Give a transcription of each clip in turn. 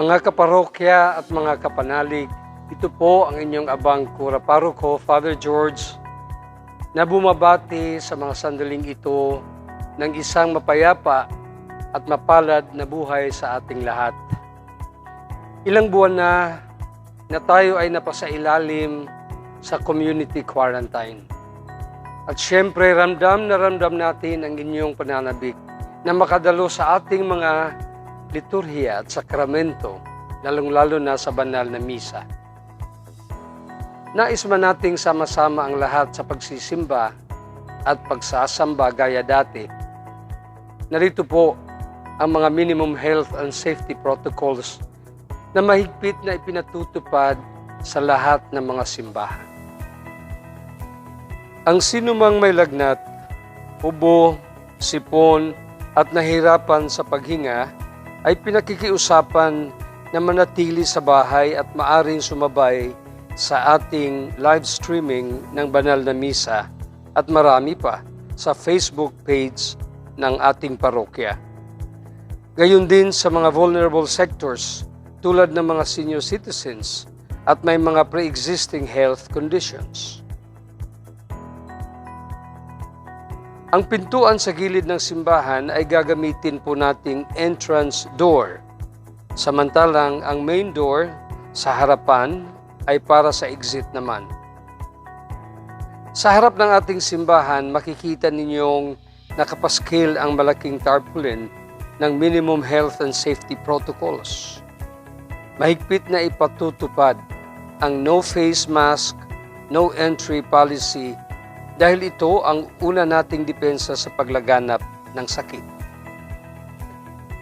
Mga kaparokya at mga kapanalig, ito po ang inyong abang kura paroko, Father George, na bumabati sa mga sandaling ito ng isang mapayapa at mapalad na buhay sa ating lahat. Ilang buwan na tayo ay napasailalim sa community quarantine. At syempre, ramdam natin ang inyong pananabik na makadalo sa ating mga liturhiya at sakramento, lalong-lalo na sa banal na misa. Nais man nating sama-sama ang lahat sa pagsisimba at pagsasamba gaya dati. Narito po ang mga minimum health and safety protocols na mahigpit na ipinatutupad sa lahat ng mga simbahan. Ang sinumang may lagnat, ubo, sipon at nahirapan sa paghinga ay pinakikiusapan na manatili sa bahay at maaring sumabay sa ating live streaming ng banal na misa at marami pa sa Facebook page ng ating parokya. Gayon din sa mga vulnerable sectors tulad ng mga senior citizens at may mga pre-existing health conditions. Ang pintuan sa gilid ng simbahan ay gagamitin po nating entrance door. Samantalang ang main door sa harapan ay para sa exit naman. Sa harap ng ating simbahan, makikita ninyong nakapaskil ang malaking tarpaulin ng minimum health and safety protocols. Mahigpit na ipatutupad ang no face mask, no entry policy dahil ito ang una nating depensa sa paglaganap ng sakit.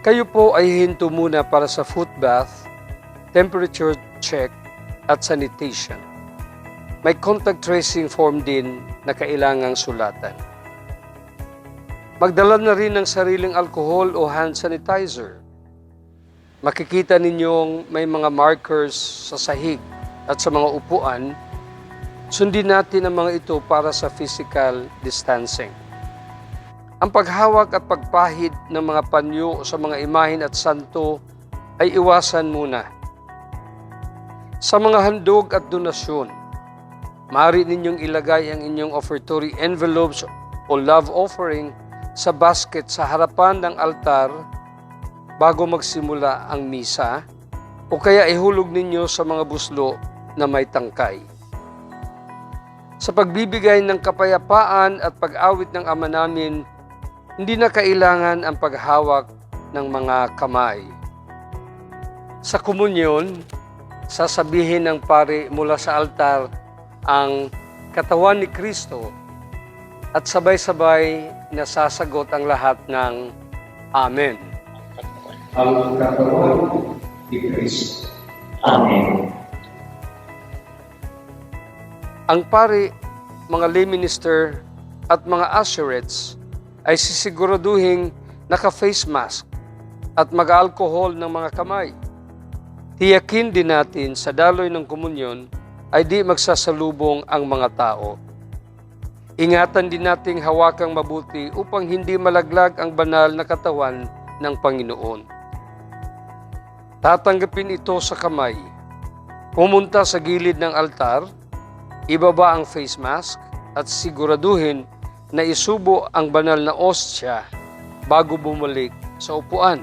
Kayo po ay hinto muna para sa foot bath, temperature check at sanitation. May contact tracing form din na kailangang sulatan. Magdala na rin ng sariling alcohol o hand sanitizer. Makikita ninyong may mga markers sa sahig at sa mga upuan. Sundin natin ang mga ito para sa physical distancing. Ang paghawak at pagpahid ng mga panyo sa mga imahen at santo ay iwasan muna. Sa mga handog at donasyon, maaari ninyong ilagay ang inyong offertory envelopes o love offering sa basket sa harapan ng altar bago magsimula ang misa o kaya ihulog ninyo sa mga buslo na may tangkay. Sa pagbibigay ng kapayapaan at pag-awit ng Ama namin, hindi na kailangan ang paghawak ng mga kamay. Sa komunyon, sasabihin ng pari mula sa altar ang katawan ni Kristo at sabay-sabay nasasagot ang lahat ng Amen. Ang katawan ni Kristo. Amen. Ang pari, mga lay minister at mga usherettes ay sisiguraduhing naka-face mask at mag-alcohol ng mga kamay. Tiyakin din natin sa daloy ng komunyon ay di magsasalubong ang mga tao. Ingatan din nating hawakang mabuti upang hindi malaglag ang banal na katawan ng Panginoon. Tatanggapin ito sa kamay, pumunta sa gilid ng altar, ibaba ang face mask at siguraduhin na isubo ang banal na ostya bago bumalik sa upuan.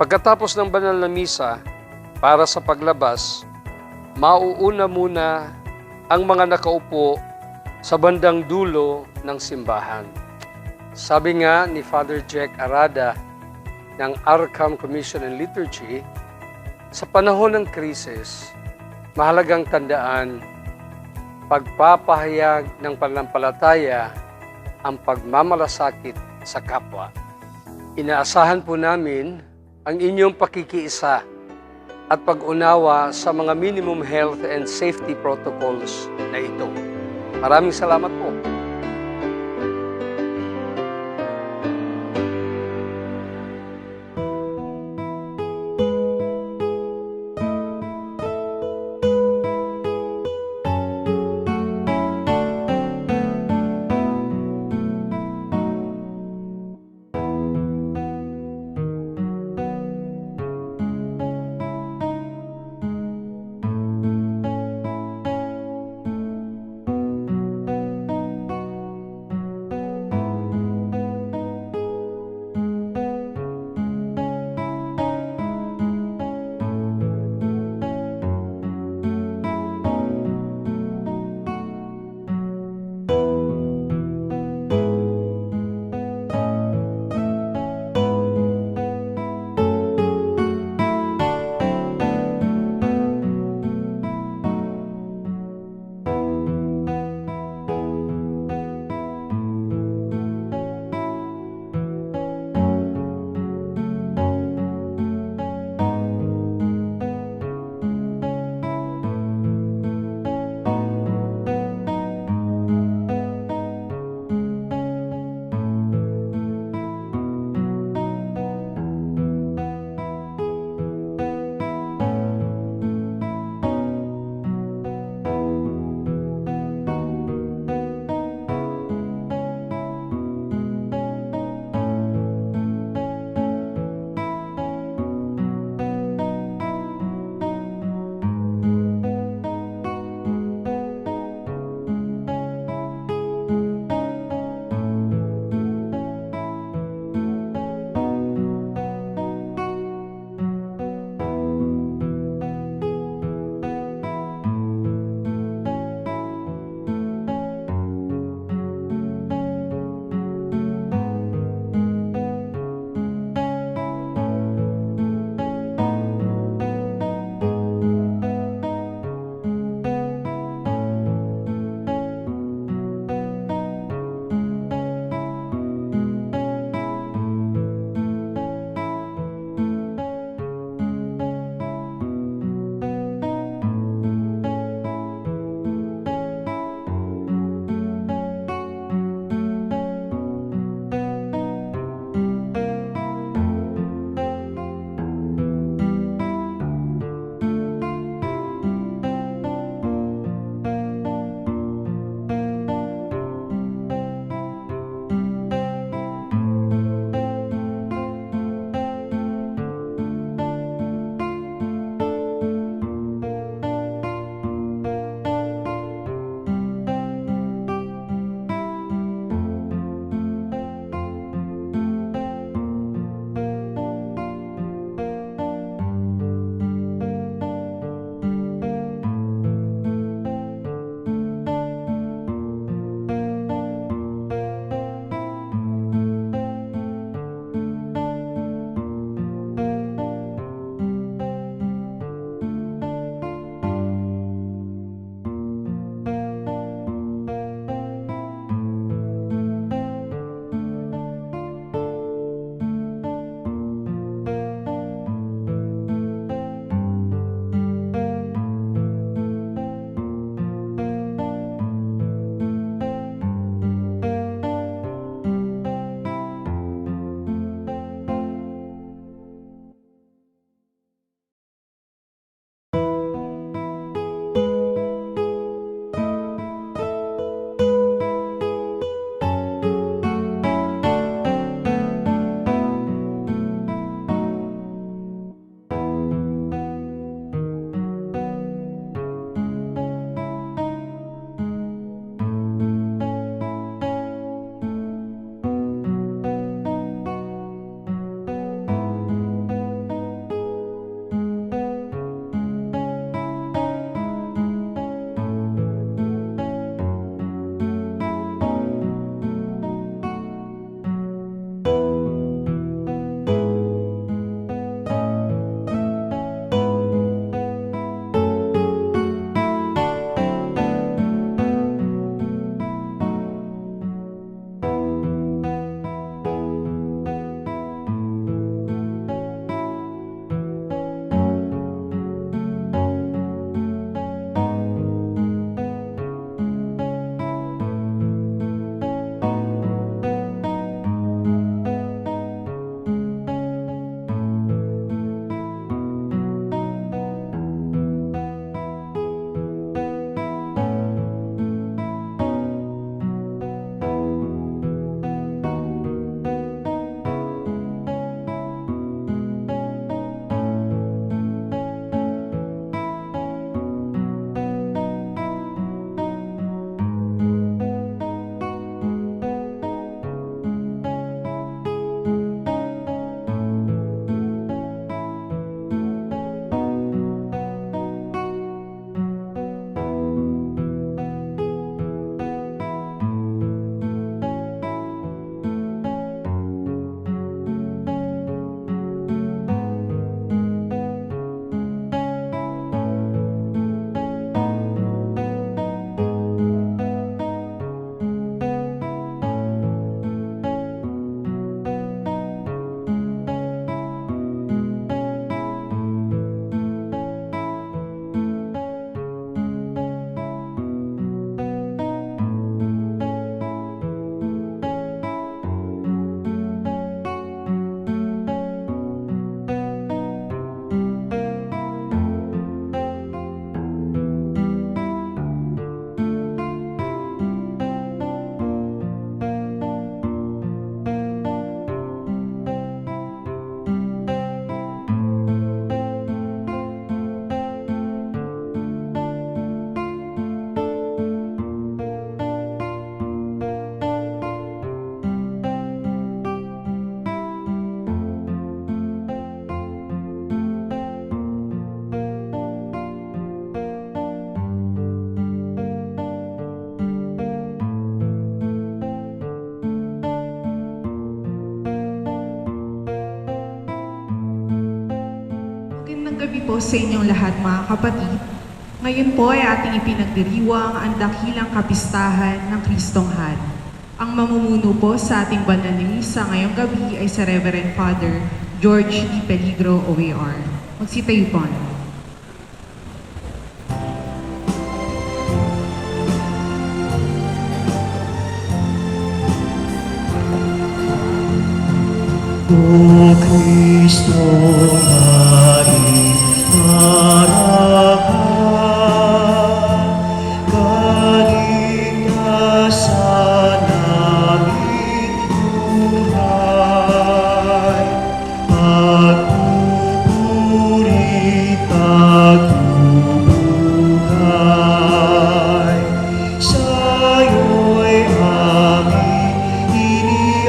Pagkatapos ng banal na misa, para sa paglabas, mauuna muna ang mga nakaupo sa bandang dulo ng simbahan. Sabi nga ni Father Jack Arada ng Arkham Commission on Liturgy, sa panahon ng krisis, mahalagang tandaan, pagpapahayag ng pananampalataya ang pagmamalasakit sa kapwa. Inaasahan po namin ang inyong pakikiisa at pag-unawa sa mga minimum health and safety protocols na ito. Maraming salamat po. po sa inyong lahat mga kapatid. Ngayon po ay ating ipinagdiriwang ang dakilang kapistahan ng Kristong Hari. Ang mamumuno po sa ating banal na misa ngayong gabi ay sa Reverend Father George D. Peligro, OAR. Magsitayo po. O Cristo Hari, harapan, kaligtasan naming buhay, pagpupuri, pagbubuhay, sa'yo'y aming iniaalay,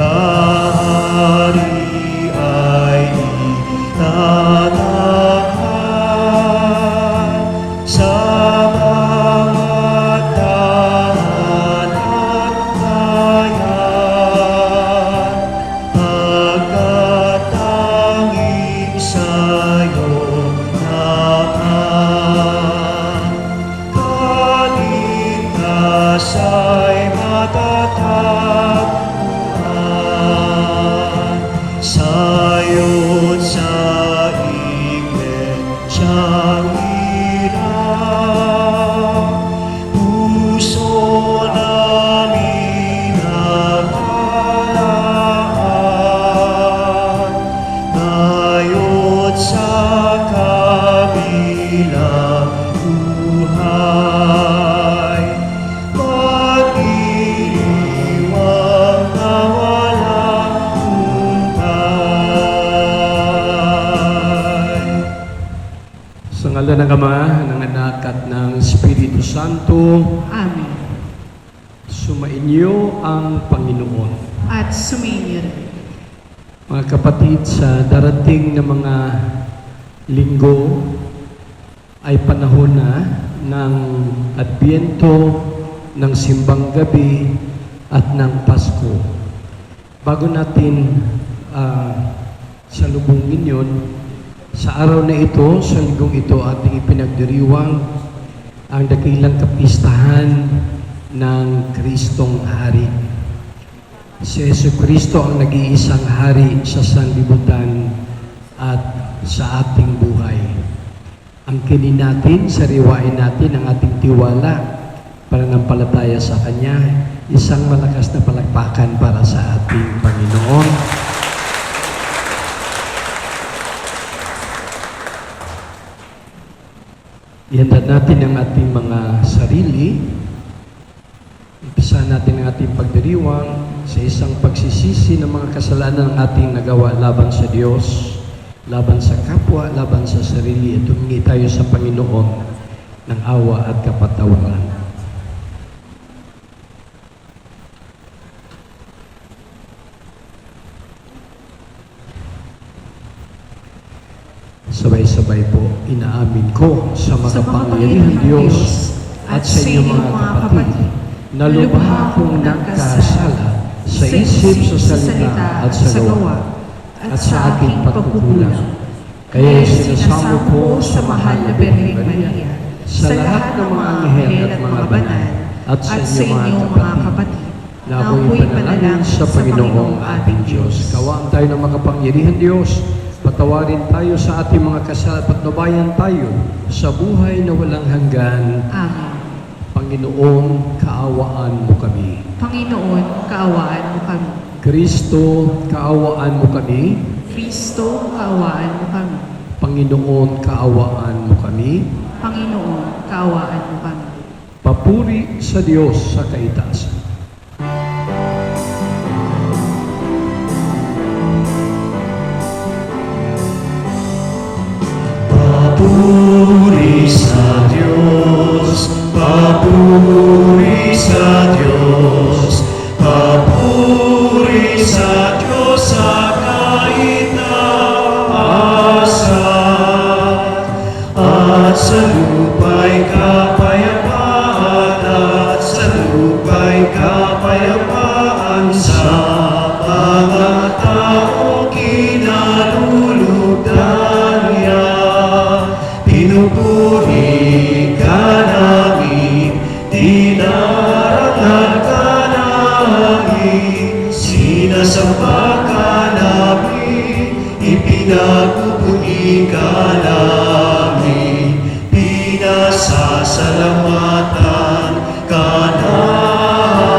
kaharian itatahak sa mga tahanan at bayan, pagkat tanging sa'yo naman kaligtas ay matatagpuan. Sa'yo't sa iglesyang hirap, puso namin nagkalaan. Ngayon sa kabilang buhay, magdiriwang na walang hanggan. Sa ngalan ng Ama, ng Anak at ng Espiritu Santo, Amen. sumainyo ang Panginoon. At sumainyo rin. Mga kapatid, sa darating na mga linggo ay panahon na ng Adbyento, ng Simbang Gabi at ng Pasko. Bago natin salubungin yun, sa araw na ito, sa linggong ito, ating ipinagdiriwang ang dakilang kapistahan ng Kristong Hari. Si Jesucristo ang nag-iisang hari sa sanlibutan at sa ating buhay. Angkinin natin, sariwain natin ang ating tiwala, pananampalataya sa Kanya, isang malakas na palakpakan para sa ating Panginoon. Ihandad natin ang ating mga sarili. Umpisa natin ang ating pagdiriwang sa isang pagsisisi ng mga kasalanan ng ating nagawa laban sa Diyos, laban sa kapwa, laban sa sarili, at humingi tayo sa Panginoon ng awa at kapatawaran. Sabay-sabay po, inaamin ko sa makapangyarihan Diyos at sa inyo mga kapatid, na lubha akong nagkasala sa isip, sa salita at sa gawa, at sa aking pagkukulang. Kaya sinasamo ko sa mahal na Birheng Maria, sa lahat ng mga anghel at mga banal, at sa inyo mga kapatid, na ako'y panalangin sa Panginoong ating Diyos. Kawaan tayo ng makapangyarihan Diyos, patawarin tayo sa ating mga kasalanan, patnubayan tayo sa buhay na walang hanggan. Amen. Panginoon, kaawaan mo kami. Panginoon, kaawaan mo kami. Kristo, kaawaan mo kami. Kristo, kaawaan mo kami. Panginoon, kaawaan mo kami. Panginoon, kaawaan mo kami. Papuri sa Diyos sa kaitaasan. Papuri sa Diyos, papuri sa Diyos, papuri sa Diyos sa kaitaasan, at sa lupa'y kapayapaan, at sa lupa'y kapayapaan sa mga taong kaluludan niya. Pinupuri ka namin, dinarangal ka namin, sinasamba ka namin, ipinagpupuri ka namin, pinasasalamatan ka namin.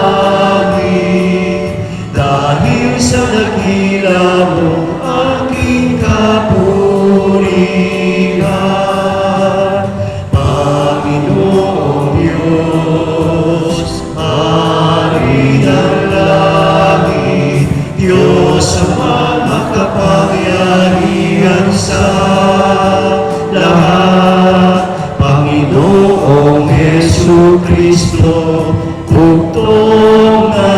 Dahil sa dakila mo aking kapurihan, Panginoong Diyos, Hari ng langit, Diyos ang makapangyarihan sa lahat. Panginoong Hesu Kristo, bugtong na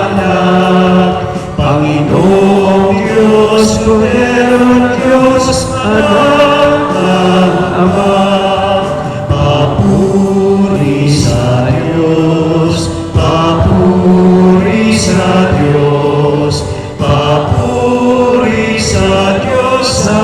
anak, Panginoong Diyos, Kordero Diyos, anak ng Ama. Papuri sa Diyos, papuri sa Diyos, papuri sa Diyos sa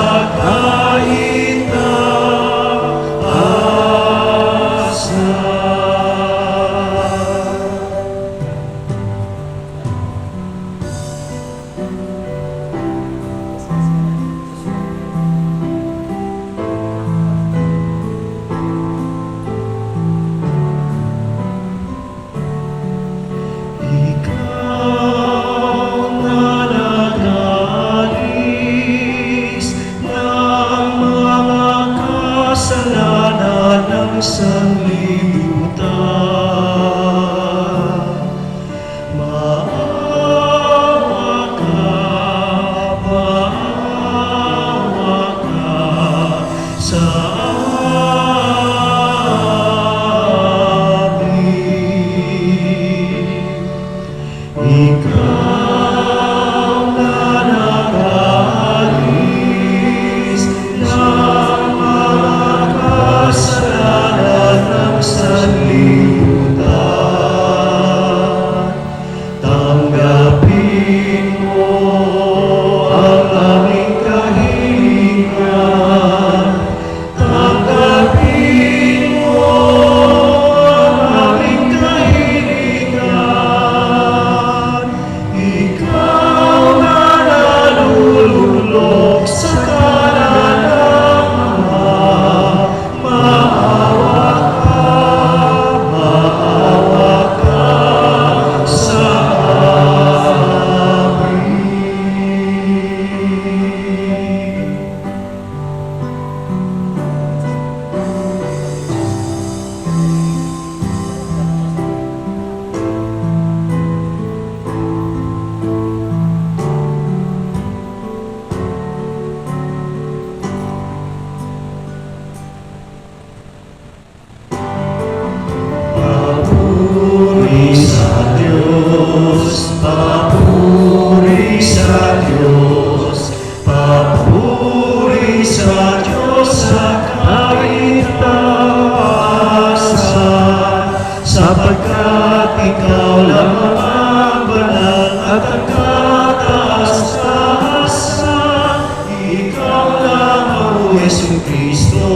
sapagkat ikaw lamang ang banal at ang kataas-taasan. Ikaw lamang, O Jesu Cristo,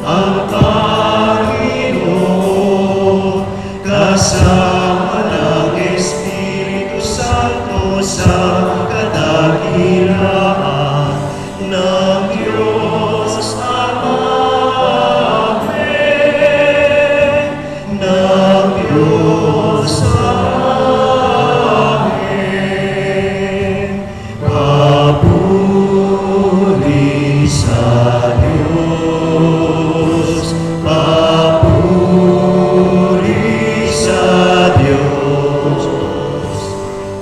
ang Panginoon, kasama ng Espiritu Santo sa kadakilaan ng Diyos Ama. Amen. Ng Diyos Amen. Papuri sa Diyos, papuri sa Diyos,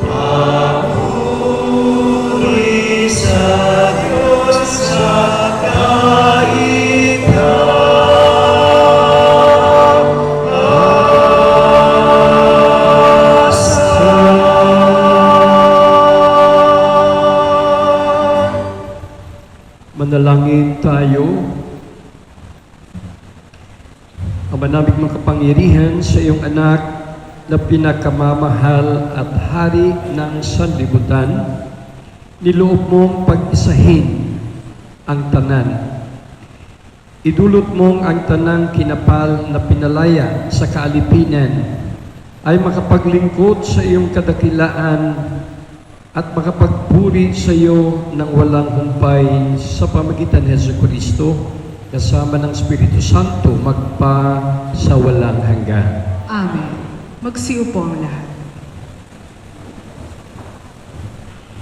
papuri sa Diyos sa Manalangin tayo. Ama naming makapangyarihan sa iyong anak na pinakamamahal at hari ng sanlibutan, niloob mong pag-isahin ang tanan. Idulot mong ang tanang kinapal na pinalaya sa kaalipinan ay makapaglingkod sa iyong kadakilaan at makapagpuri sa iyo ng walang humpay sa pamagitan ni Jesucristo kasama ng Espiritu Santo magpa sa walang hanggan. Amen. Magsiupo ang lahat.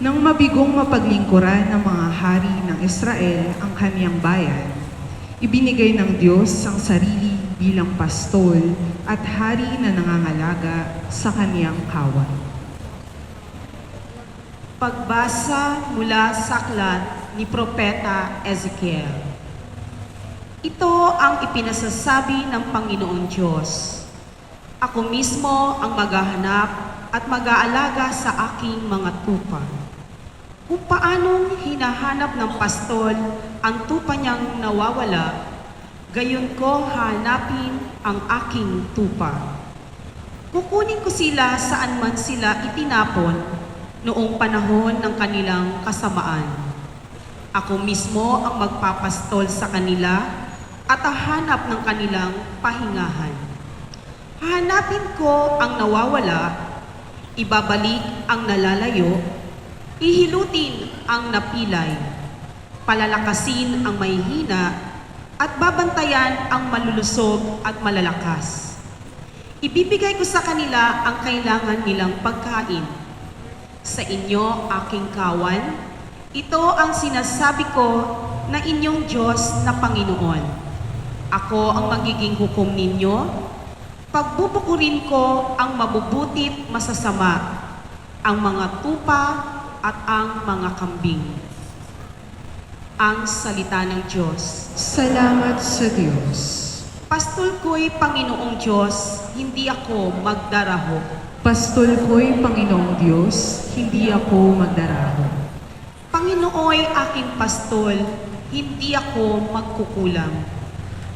Nang mabigong mapaglingkuran ng mga hari ng Israel ang kaniyang bayan, ibinigay ng Diyos ang sarili bilang pastol at hari na nangangalaga sa kaniyang kawan. Pagbasa mula sa aklat ni Propeta Ezekiel. Ito ang ipinasasabi ng Panginoon Diyos. Ako mismo ang maghahanap at mag-aalaga sa aking mga tupa. Kung paanong hinahanap ng pastol ang tupa niyang nawawala, gayon ko hanapin ang aking tupa. Kukunin ko sila saan man sila itinapon noong panahon ng kanilang kasamaan. Ako mismo ang magpapastol sa kanila at hahanap ng kanilang pahingahan. Hahanapin ko ang nawawala, ibabalik ang nalalayo, ihilutin ang napilay, palalakasin ang mahihina, at babantayan ang malulusog at malalakas. Ibibigay ko sa kanila ang kailangan nilang pagkain. Sa inyo, aking kawan, ito ang sinasabi ko na inyong Diyos na Panginoon. Ako ang magiging hukom ninyo. Pagbubukurin ko ang mabubutit masasama, ang mga tupa at ang mga kambing. Ang salita ng Diyos. Salamat sa Diyos. Pastol ko'y Panginoong Diyos, hindi ako magdaraho. Pastol ko'y Panginoong Diyos, hindi ako magdaraho. Panginooy aking pastol, hindi ako magkukulang.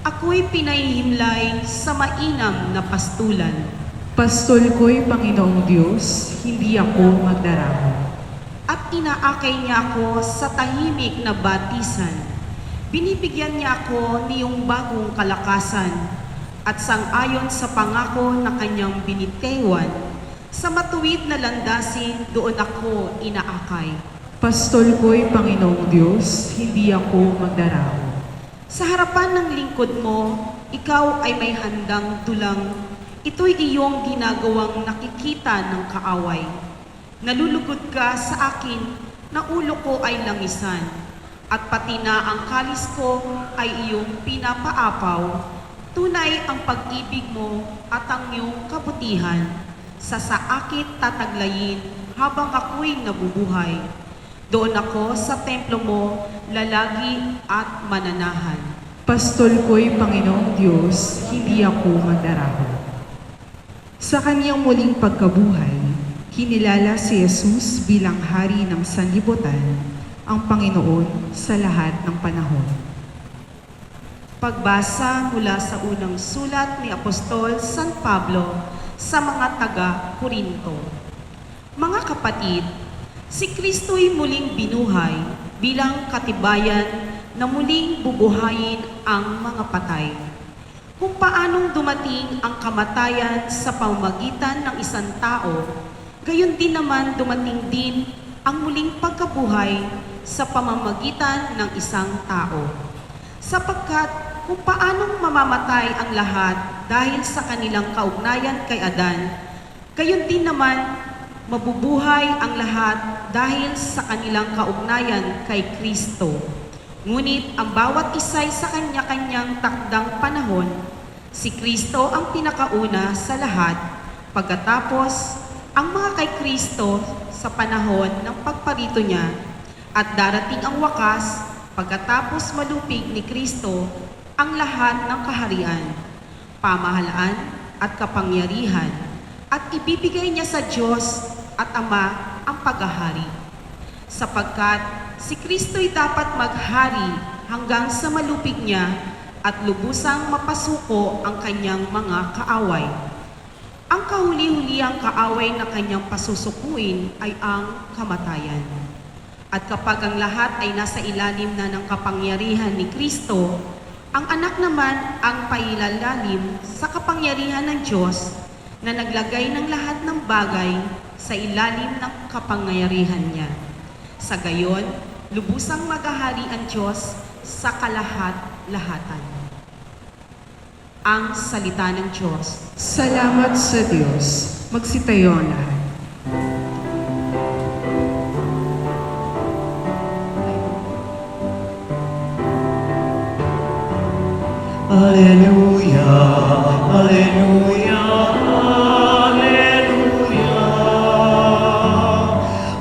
Ako'y pinahihimlay sa mainam na pastulan. Pastol ko'y Panginoong Diyos, hindi ako magdaraho. At inaakay niya ako sa tahimik na batisan. Binibigyan niya ako niyong bagong kalakasan at sang-ayon sa pangako na kanyang binitewan, sa matuwid na landasin doon ako inaakay. Pastol ko'y Panginoong Diyos, hindi ako magdaraho. Sa harapan ng lingkod mo, ikaw ay may handang tulang. Ito'y iyong ginagawang nakikita ng kaaway. Nalulugod ka sa akin na ulo ko ay langisan, at pati na ang kalis ko ay iyong pinapaapaw. Tunay ang pag-ibig mo at ang iyong kabutihan. Sa saakit tataglayin habang ako'y nabubuhay. Doon ako sa templo mo, lalagi at mananahan. Pastol ko'y Panginoong Diyos, hindi ako magdaraho. Sa kaniyang muling pagkabuhay, kinilala si Jesus bilang hari ng sanlibutan, ang Panginoon sa lahat ng panahon. Pagbasa mula sa unang sulat ni Apostol San Pablo sa mga taga-Korinto. Mga kapatid, si Kristo'y muling binuhay bilang katibayan na muling bubuhayin ang mga patay. Kung paanong dumating ang kamatayan sa pamamagitan ng isang tao, gayon din naman dumating din ang muling pagkabuhay sa pamamagitan ng isang tao. Sapagkat kung paanong mamamatay ang lahat dahil sa kanilang kaugnayan kay Adan, gayon din naman mabubuhay ang lahat dahil sa kanilang kaugnayan kay Kristo. Ngunit ang bawat isa'y sa kanya-kanyang takdang panahon, si Kristo ang pinakauna sa lahat, pagkatapos ang mga kay Kristo sa panahon ng pagparito niya, at darating ang wakas pagkatapos malupig ni Kristo ang lahat ng kaharian, pamahalaan at kapangyarihan, at ibibigay niya sa Diyos at Ama ang paghahari. Sapagkat si Kristo'y dapat maghari hanggang sa malupig niya at lubusang mapasuko ang kanyang mga kaaway. Ang kahuli-hulihang kaaway na kanyang pasusukuin ay ang kamatayan. At kapag ang lahat ay nasa ilalim na ng kapangyarihan ni Kristo, ang anak naman ang pailalalim sa kapangyarihan ng Diyos na naglagay ng lahat ng bagay sa ilalim ng kapangyarihan niya. Sa gayon, lubusang maghahari ang Diyos sa kalahat-lahatan. Ang salita ng Diyos. Salamat sa Diyos. Magsitayo ang lahat. Alleluia, alleluia, alleluia,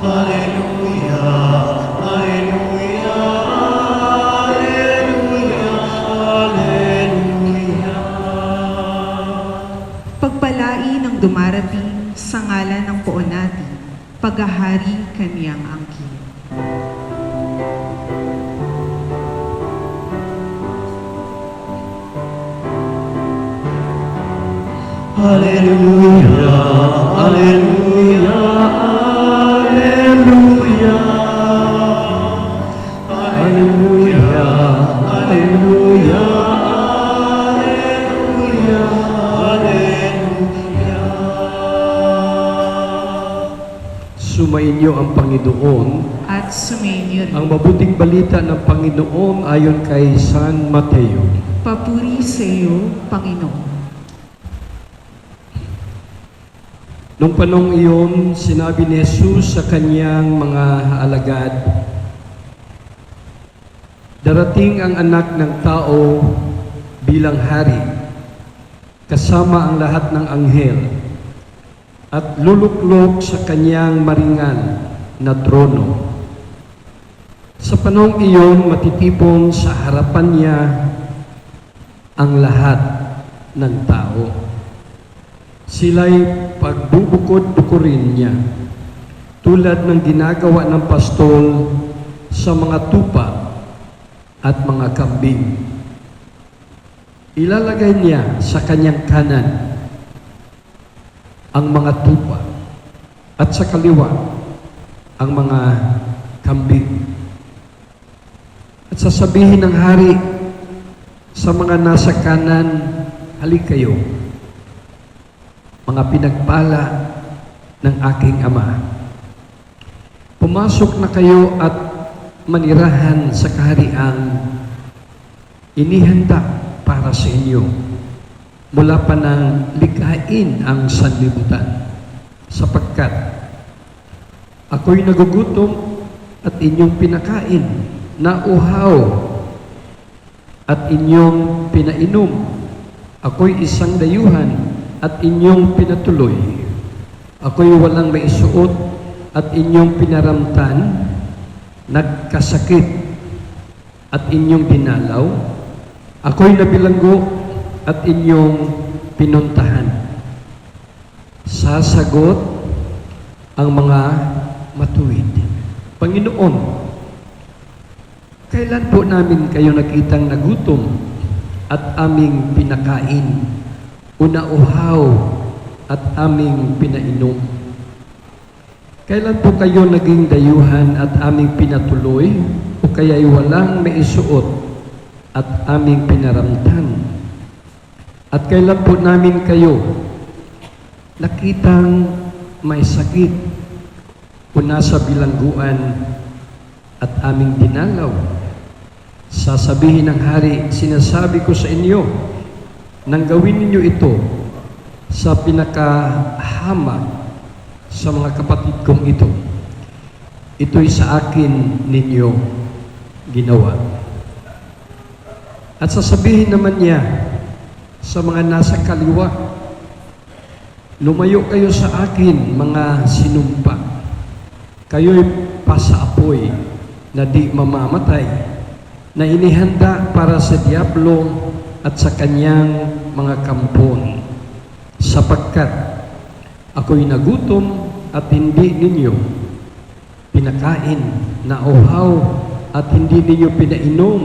alleluia, alleluia, alleluia, alleluia. Pagpalain ang dumarating sa ngalan ng poon natin, paghahari kaniyang angkin. Alleluia, alleluia, alleluia, alleluia, alleluia, alleluia, alleluia. Sumainyo ang Panginoon. At sumainyo rin. Ang mabuting balita ng Panginoon ayon kay San Mateo. Papuri sa iyo, Panginoon. Nung panong iyon, sinabi ni Jesus sa kanyang mga alagad, darating ang anak ng tao bilang hari, kasama ang lahat ng anghel, at luluklok sa kanyang maringal na trono. Sa panong iyon, matitipon sa harapan niya ang lahat ng tao. Sila'y pagbubukod-bukurin niya, tulad ng ginagawa ng pastol sa mga tupa at mga kambing. Ilalagay niya sa kanyang kanan ang mga tupa at sa kaliwa ang mga kambing. At sasabihin ng hari sa mga nasa kanan, halik kayo, mga pinagpala ng aking Ama. Pumasok na kayo at manirahan sa kahariang inihanda para sa inyo mula pa nang likhain ang sanlibutan, sapagkat ako'y nagugutom at inyong pinakain, nauhaw at inyong pinainom, ako'y isang dayuhan at inyong pinatuloy. Ako'y walang maisuot at inyong pinaramtan, nagkasakit at inyong dinalaw. Ako'y nabilanggo at inyong pinuntahan. Sasagot ang mga matuwid. Panginoon, kailan po namin kayo nakitang nagutom at aming pinakain, unauhaw at aming pinainom? Kailan po kayo naging dayuhan at aming pinatuloy, o kaya'y walang maisuot at aming pinaramtan? At kailan po namin kayo nakitang may sakit o nasa bilangguan at aming dinalaw? Sasabihin ng hari, sinasabi ko sa inyo, nang gawin ninyo ito sa pinakahamak sa mga kapatid kong ito, ito'y sa akin ninyo ginawa. At sasabihin naman niya sa mga nasa kaliwa, lumayo kayo sa akin, mga sinumpa. Kayo'y pasaapoy na di mamamatay, na inihanda para sa diablo at sa kanyang mga kampon, sapagkat ako'y nagutom at hindi ninyo pinakain, nauhaw at hindi ninyo pinainom.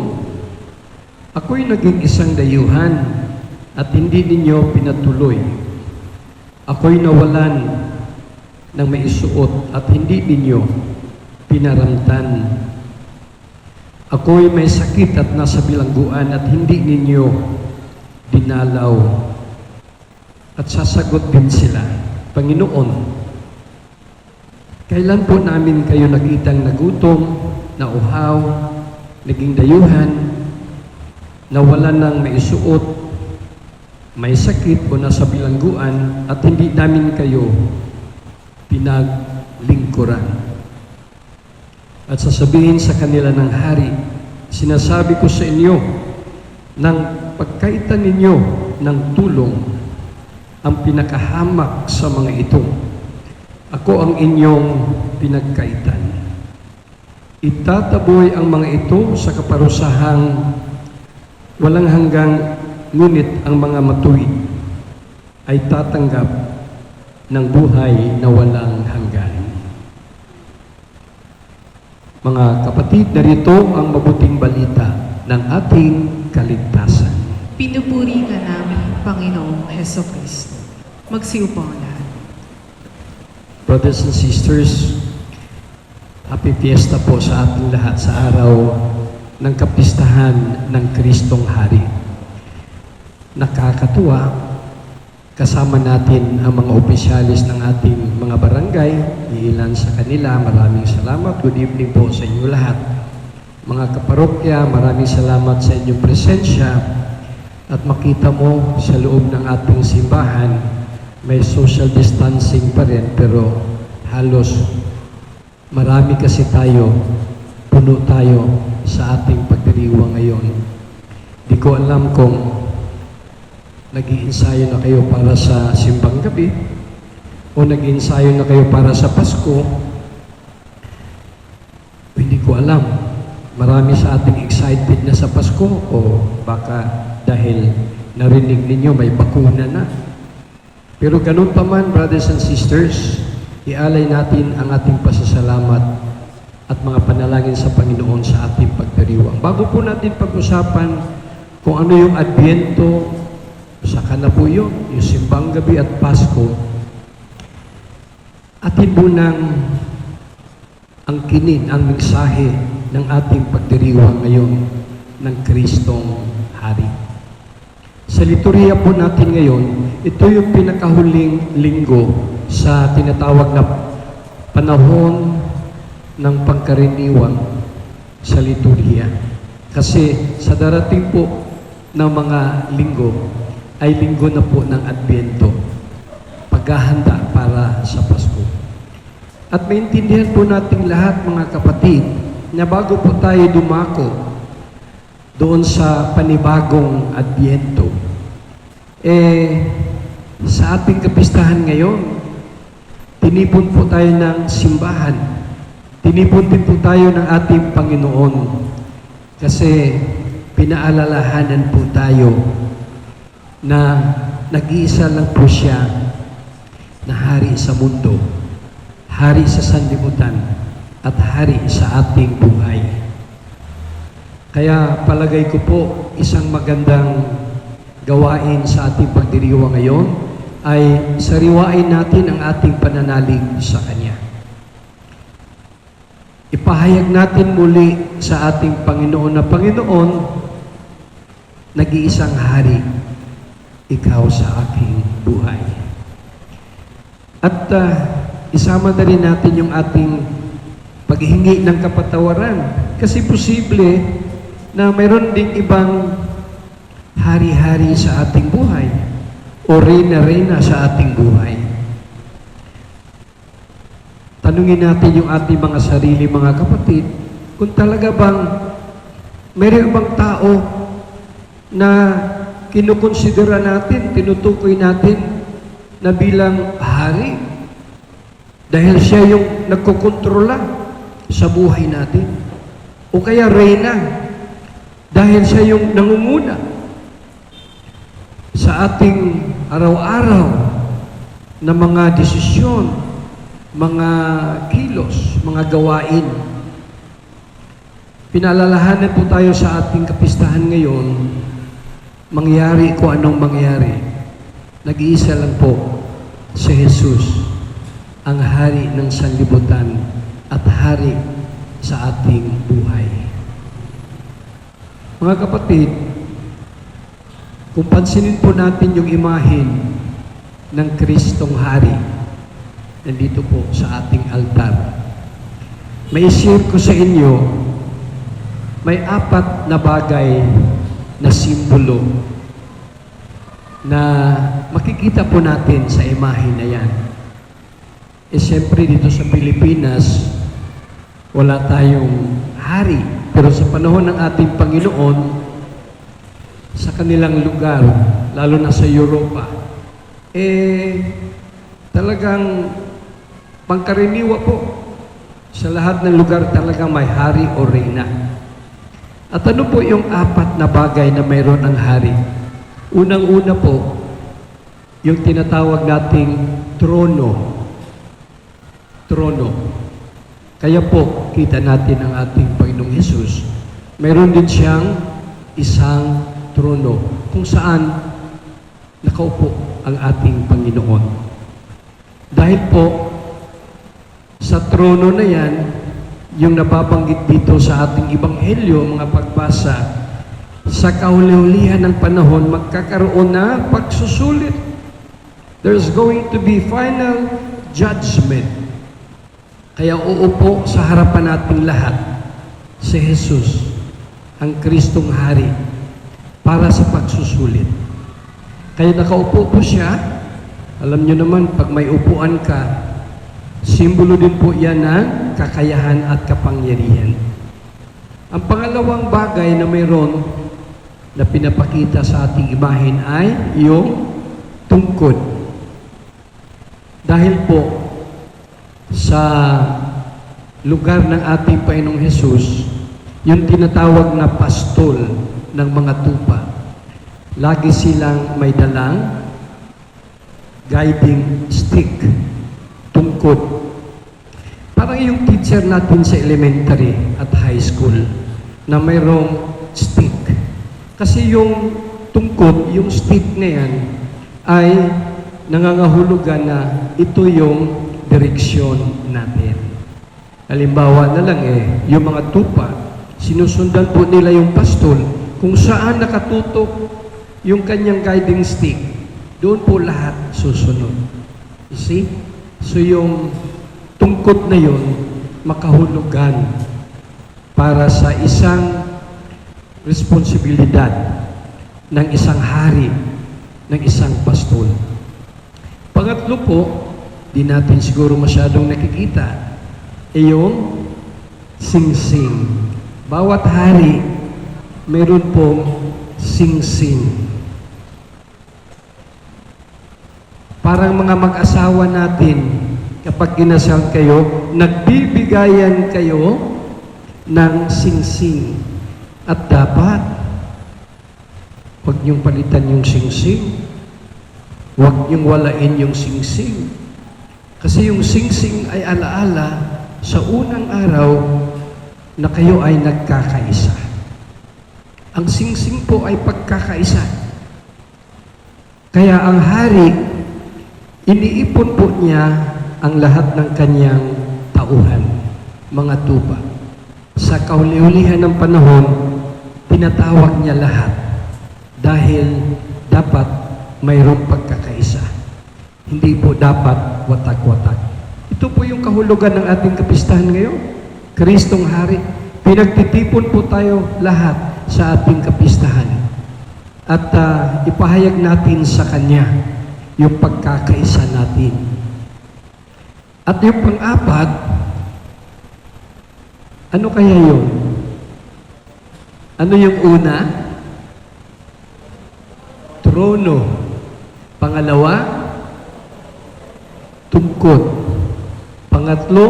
Ako'y naging isang dayuhan at hindi ninyo pinatuloy. Ako'y nawalan ng maisuot at hindi ninyo pinaramtan. Ako'y may sakit at nasa bilangguan at hindi ninyo dinalaw. At sasagot din sila, Panginoon, kailan po namin kayo nakitang nagutom, nauhaw, naging dayuhan, nawalan ng maisuot, may sakit o nasa bilangguan at hindi namin kayo pinaglingkuran. At sasabihin sa kanila ng hari, sinasabi ko sa inyo, nang pagkaitan ninyo ng tulong, ang pinakahamak sa mga ito, ako ang inyong pinagkaitan. Itataboy ang mga ito sa kaparusahang walang hanggang, ngunit ang mga matuwid ay tatanggap ng buhay na walang hanggan. Mga kapatid, narito ang mabuting balita ng ating kaligtasan. Pinupuri ka namin, Panginoong Heso Kristo. Magsiupo ang lahat. Brothers and sisters, happy fiesta po sa ating lahat sa araw ng kapistahan ng Kristong Hari. Nakakatuwa, kasama natin ang mga opisyalis ng ating mga barangay, iilan sa kanila, maraming salamat. Good evening po sa inyo lahat. Mga kaparokya, maraming salamat sa inyong presensya at makita mo sa loob ng ating simbahan, may social distancing pa rin pero halos marami kasi tayo, puno tayo sa ating pagdiriwang ngayon. Di ko alam kung nag-iinsayo na kayo para sa simbang gabi o nag-iinsayo na kayo para sa Pasko. Hindi ko alam. Marami sa ating excited na sa Pasko o baka dahil narinig ninyo may bakuna na. Pero ganun pa man, brothers and sisters, ialay natin ang ating pasasalamat at mga panalangin sa Panginoon sa ating pagdiriwang. Bago po natin pag-usapan kung ano yung Adbyento, saka na po yun, yung simbang gabi at Pasko, atin munang angkinin ang mensahe ng ating pagdiriwang ngayon ng Kristong Hari. Sa liturhiya po natin ngayon, ito yung pinakahuling linggo sa tinatawag na panahon ng pangkaraniwan sa liturhiya. Kasi sa darating po ng mga linggo, ay linggo na po ng Adbyento, paghahanda para sa Pasko. At maintindihan po nating lahat, mga kapatid, na bago po tayo dumako doon sa panibagong Adbyento, sa ating kapistahan ngayon, tinipon po tayo ng simbahan, tinipon din po tayo ng ating Panginoon, kasi pinaalalahanan po tayo na nag-iisa lang po siya na hari sa mundo, hari sa sanlibutan, at hari sa ating buhay. Kaya palagay ko po, isang magandang gawain sa ating pagdiriwang ngayon ay sariwain natin ang ating pananalig sa Kanya. Ipahayag natin muli sa ating Panginoon na, Panginoon, nag-iisang hari, ikaw sa aking buhay. At isama na rin natin yung ating paghingi ng kapatawaran. Kasi posible na mayroon ding ibang hari-hari sa ating buhay o reyna-reyna sa ating buhay. Tanungin natin yung ating mga sarili, mga kapatid, kung talaga bang mayroon bang tao na kinukonsidera natin, tinutukoy natin na bilang hari dahil siya yung nagkokontrola sa buhay natin, o kaya reyna dahil siya yung nangunguna sa ating araw-araw na mga desisyon, mga kilos, mga gawain. Pinalalahanan po tayo sa ating kapistahan ngayon, mangyari kung anong mangyari. Nag-iisa lang po si Jesus, ang hari ng sanlibutan at hari sa ating buhay. Mga kapatid, kung pansinin po natin yung imahen ng Kristong Hari, nandito po sa ating altar. May share ko sa inyo, may 4 na bagay na simbolo na makikita po natin sa imahen na yan. Siyempre dito sa Pilipinas, wala tayong hari. Pero sa panahon ng ating Panginoon, sa kanilang lugar, lalo na sa Europa, talagang pangkaraniwa po. Sa lahat ng lugar talagang may hari o reyna. At ano po yung 4 na bagay na mayroon ang hari? Unang-una po, yung tinatawag nating trono. Trono. Kaya po, kita natin ang ating Panginoong Hesus. Mayroon din siyang isang trono kung saan nakaupo ang ating Panginoon. Dahil po, sa trono na yan, yung nababanggit dito sa ating Ebanghelyo, mga pagbasa, sa kahuli-hulihan ng panahon, magkakaroon na pagsusulit. There's going to be final judgment. Kaya uupo sa harapan nating lahat si Jesus, ang Kristong Hari, para sa pagsusulit. Kaya nakaupo po siya. Alam nyo naman, pag may upuan ka, simbolo din po yan ng kakayahan at kapangyarihan. Ang pangalawang bagay na mayroon na pinapakita sa ating imahen ay yung tungkod. Dahil po sa lugar ng ating Panginoong Hesus, yung tinatawag na pastol ng mga tupa. Lagi silang may dalang guiding stick, tungkod. Parang yung teacher natin sa elementary at high school na mayroong stick. Kasi yung tungkod, yung stick na yan, ay nangangahulugan na ito yung direksyon natin. Halimbawa na lang yung mga tupa, sinusundan po nila yung pastol, kung saan nakatutok yung kanyang guiding stick, doon po lahat susunod. You see? So yung tungkod na yun, makahulugan para sa isang responsibilidad ng isang hari, ng isang pastol. Pangatlo po, di natin siguro masyadong nakikita, yung sing-sing. Bawat hari, meron pong sing-sing. Parang mga mag-asawa natin, kapag kinasal kayo, nagbibigayan kayo ng sing-sing. At dapat, huwag niyong palitan yung sing-sing. Huwag niyong walain yung sing-sing. Kasi yung sing-sing ay alaala sa unang araw na kayo ay nagkakaisa. Ang sing-sing po ay pagkakaisa. Kaya ang hari, iniipon po niya ang lahat ng kanyang tauhan, mga tupa. Sa kahuli-hulihan ng panahon, tinatawag niya lahat dahil dapat mayroong pagkakaisa. Hindi po dapat watak-watak. Ito po yung kahulugan ng ating kapistahan ngayon. Kristong Hari. Pinagtitipon po tayo lahat sa ating kapistahan. At ipahayag natin sa Kanya yung pagkakaisa natin. At yung pang-apat, ano kaya yun? Ano yung una? Trono. Pangalawa, tungkod. Pangatlo,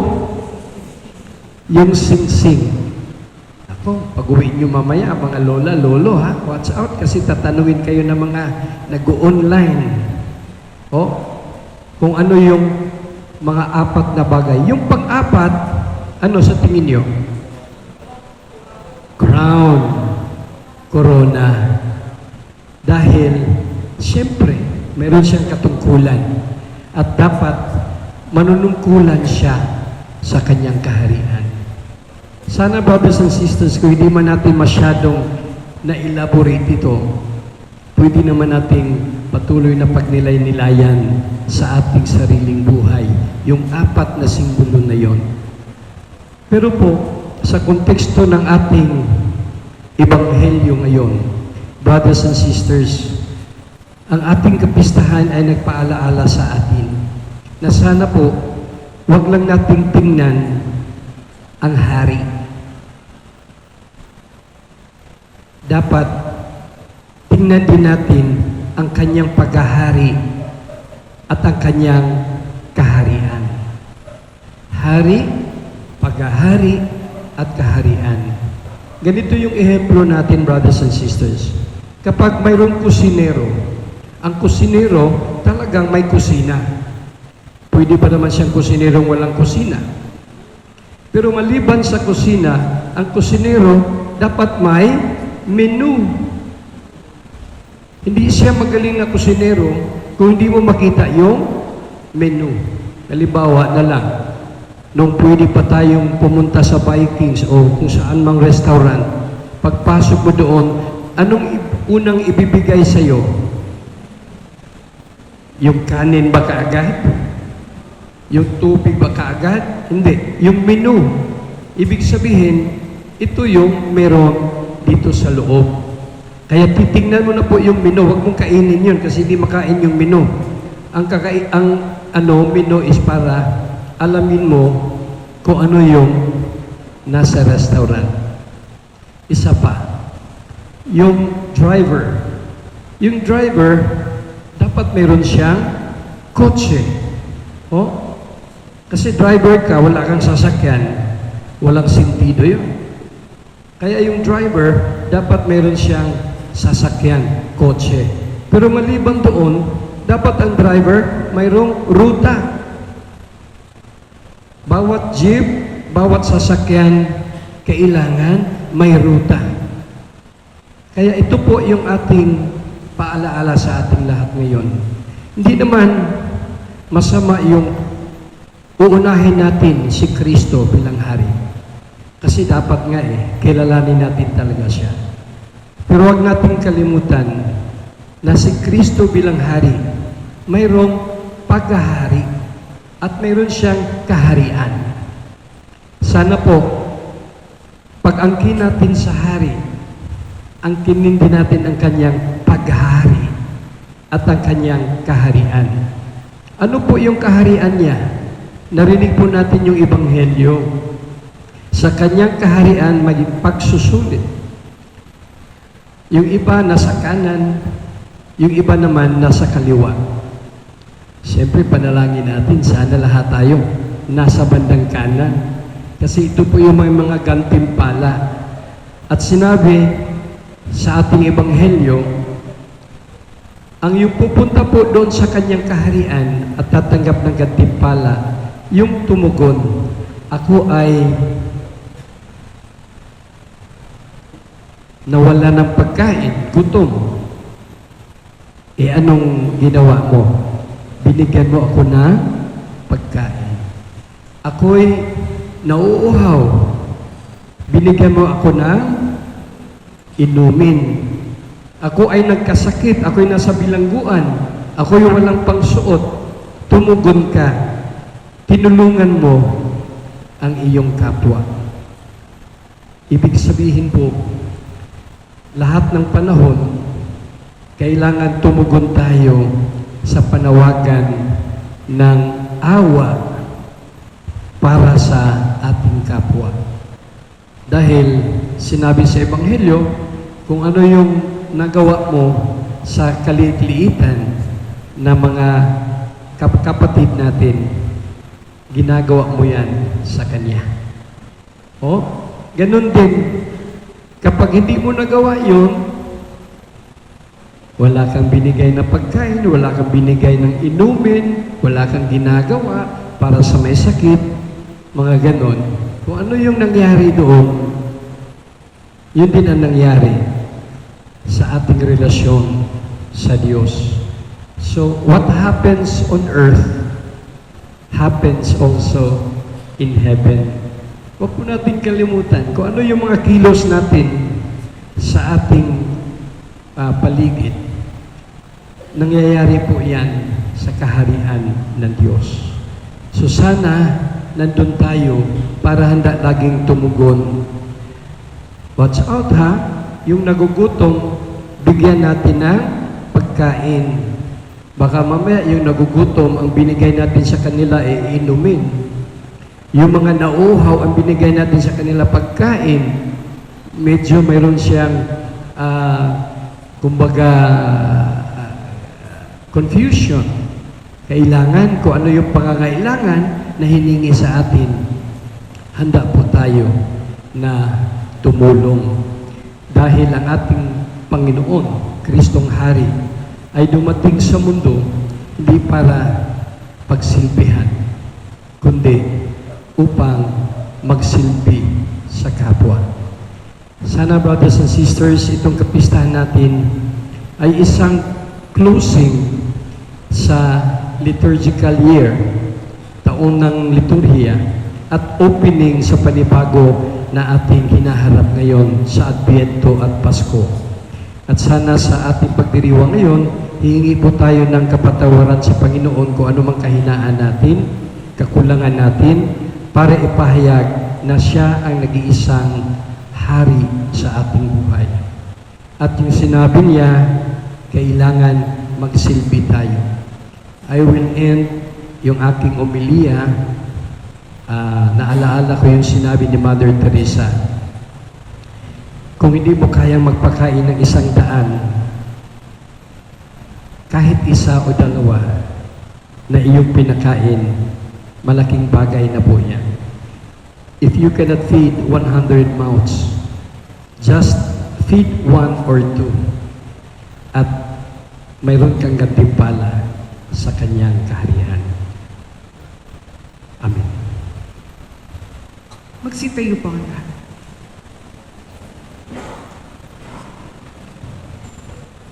yung sing-sing. Ako, pag-uwi nyo mamaya, mga lola, lolo, ha? Watch out kasi tatanungin kayo ng mga nag-online. Kung ano yung mga 4 na bagay. Yung pang-4, ano sa tingin nyo? Crown. Corona. Dahil, siyempre, meron siyang katungkulan. At dapat, manunungkulan siya sa kanyang kaharian. Sana, brothers and sisters, kung hindi man natin masyadong na-elaborate ito, pwede naman nating patuloy na pagnilay-nilayan sa ating sariling buhay, yung 4 na simbolo na yon. Pero po, sa konteksto ng ating ebanghelyo ngayon, brothers and sisters, ang ating kapistahan ay nagpaalaala sa atin na sana po, wag lang nating tingnan ang hari. Dapat tingnan din natin ang kanyang paghahari at ang kanyang kaharian. Hari, paghahari, at kaharian. Ganito yung ehemplo natin, brothers and sisters. Kapag mayroong kusinero, ang kusinero talagang may kusina. Pwede pa naman siyang kusinerong walang kusina. Pero maliban sa kusina, ang kusinero dapat may menu. Hindi siya magaling na kusinero kung hindi mo makita yung menu. Halimbawa na lang, nung pwede pa tayong pumunta sa Vikings o kung saan mang restaurant, pagpasok mo doon, anong unang ibibigay sa'yo? Yung kanin ba kaagad? Yung tubig ba kaagad? Hindi. Yung menu. Ibig sabihin, ito yung meron dito sa loob. Kaya titingnan mo na po yung menu. Huwag mong kainin yun kasi hindi makain yung menu. Ang menu is para alamin mo kung ano yung nasa restaurant. Isa pa, yung driver. Yung driver, dapat meron siyang kotse. Oh? Kasi driver ka, wala kang sasakyan, walang sentido yun. Kaya yung driver, dapat meron siyang sasakyan, kotse. Pero maliban doon, dapat ang driver mayroong ruta. Bawat jeep, bawat sasakyan, kailangan may ruta. Kaya ito po yung ating paalaala sa ating lahat ngayon. Hindi naman masama yung uunahin natin si Kristo bilang hari. Kasi dapat nga kilalanin natin talaga siya. Pero huwag nating kalimutan na si Kristo bilang hari, mayroong paghahari at mayroon siyang kaharian. Sana po, pag-angkin natin sa hari, angkinin din natin ang kanyang paghahari at ang kanyang kaharian. Ano po yung kaharian niya? Narinig po natin yung ebanghelyo. Sa kanyang kaharian, maging pagsusulit. Yung iba nasa kanan, yung iba naman nasa kaliwa. Siyempre, panalangin natin, sana lahat tayo nasa bandang kanan. Kasi ito po yung mga gantimpala. At sinabi sa ating ebanghelyo, ang yung pupunta po doon sa kanyang kaharian at tatanggap ng gantimpala, yung tumugon, ako ay nawala ng pagkain, gutom. Anong ginawa mo? Binigyan mo ako ng pagkain. Ako'y nauuhaw. Binigyan mo ako ng inumin. Ako ay nagkasakit. Ako'y nasa bilangguan. Ako'y walang pangsuot. Tumugon ka. Tinulungan mo ang iyong kapwa. Ibig sabihin po, lahat ng panahon, kailangan tumugon tayo sa panawagan ng awa para sa ating kapwa. Dahil sinabi sa Ebanghelyo, kung ano yung nagawa mo sa kaliit-liitan na mga kapatid natin, ginagawa mo yan sa Kanya. Ganun din, kapag hindi mo nagawa yun, wala kang binigay na pagkain, wala kang binigay ng inumin, wala kang ginagawa para sa may sakit, mga ganon. Kung ano yung nangyari doon, yun din ang nangyari sa ating relasyon sa Diyos. So, what happens on earth happens also in heaven. Huwag po natin kalimutan kung ano yung mga kilos natin sa ating paligid. Nangyayari po yan sa kaharian ng Diyos. So sana nandun tayo para handa laging tumugon. Watch out ha, yung nagugutom, bigyan natin ng pagkain. Baka mamaya yung nagugutom, ang binigay natin sa kanila ay inumin. Yung mga nauuhaw, ang binigay natin sa kanila pagkain, medyo mayroon siyang, confusion. Kailangan kung ano yung pangangailangan na hiningi sa atin. Handa po tayo na tumulong. Dahil ang ating Panginoon, Kristong Hari, ay dumating sa mundo hindi para pagsilbihan, kundi upang magsilbi sa kapwa. Sana, brothers and sisters, itong kapistahan natin ay isang closing sa liturgical year, taon ng liturhiya, at opening sa panibago na ating hinaharap ngayon sa Adbyento at Pasko. At sana sa ating pagdiriwang ngayon, hihingi po tayo ng kapatawaran sa Panginoon kung ano mang kahinaan natin, kakulangan natin, para ipahayag na siya ang nag-iisang hari sa ating buhay. At yung sinabi niya, kailangan magsilbi tayo. I will end yung aking umiliya. Naalaala ko yung sinabi ni Mother Teresa. Kung hindi mo kayang magpakain ng 100, kahit isa o dalawa na iyong pinakain, malaking bagay na po yan. If you cannot feed 100 mouths, just feed 1 or 2 at mayroon kang gantimpala sa kanyang kaharian. Amen. Magsitayo po ang lahat.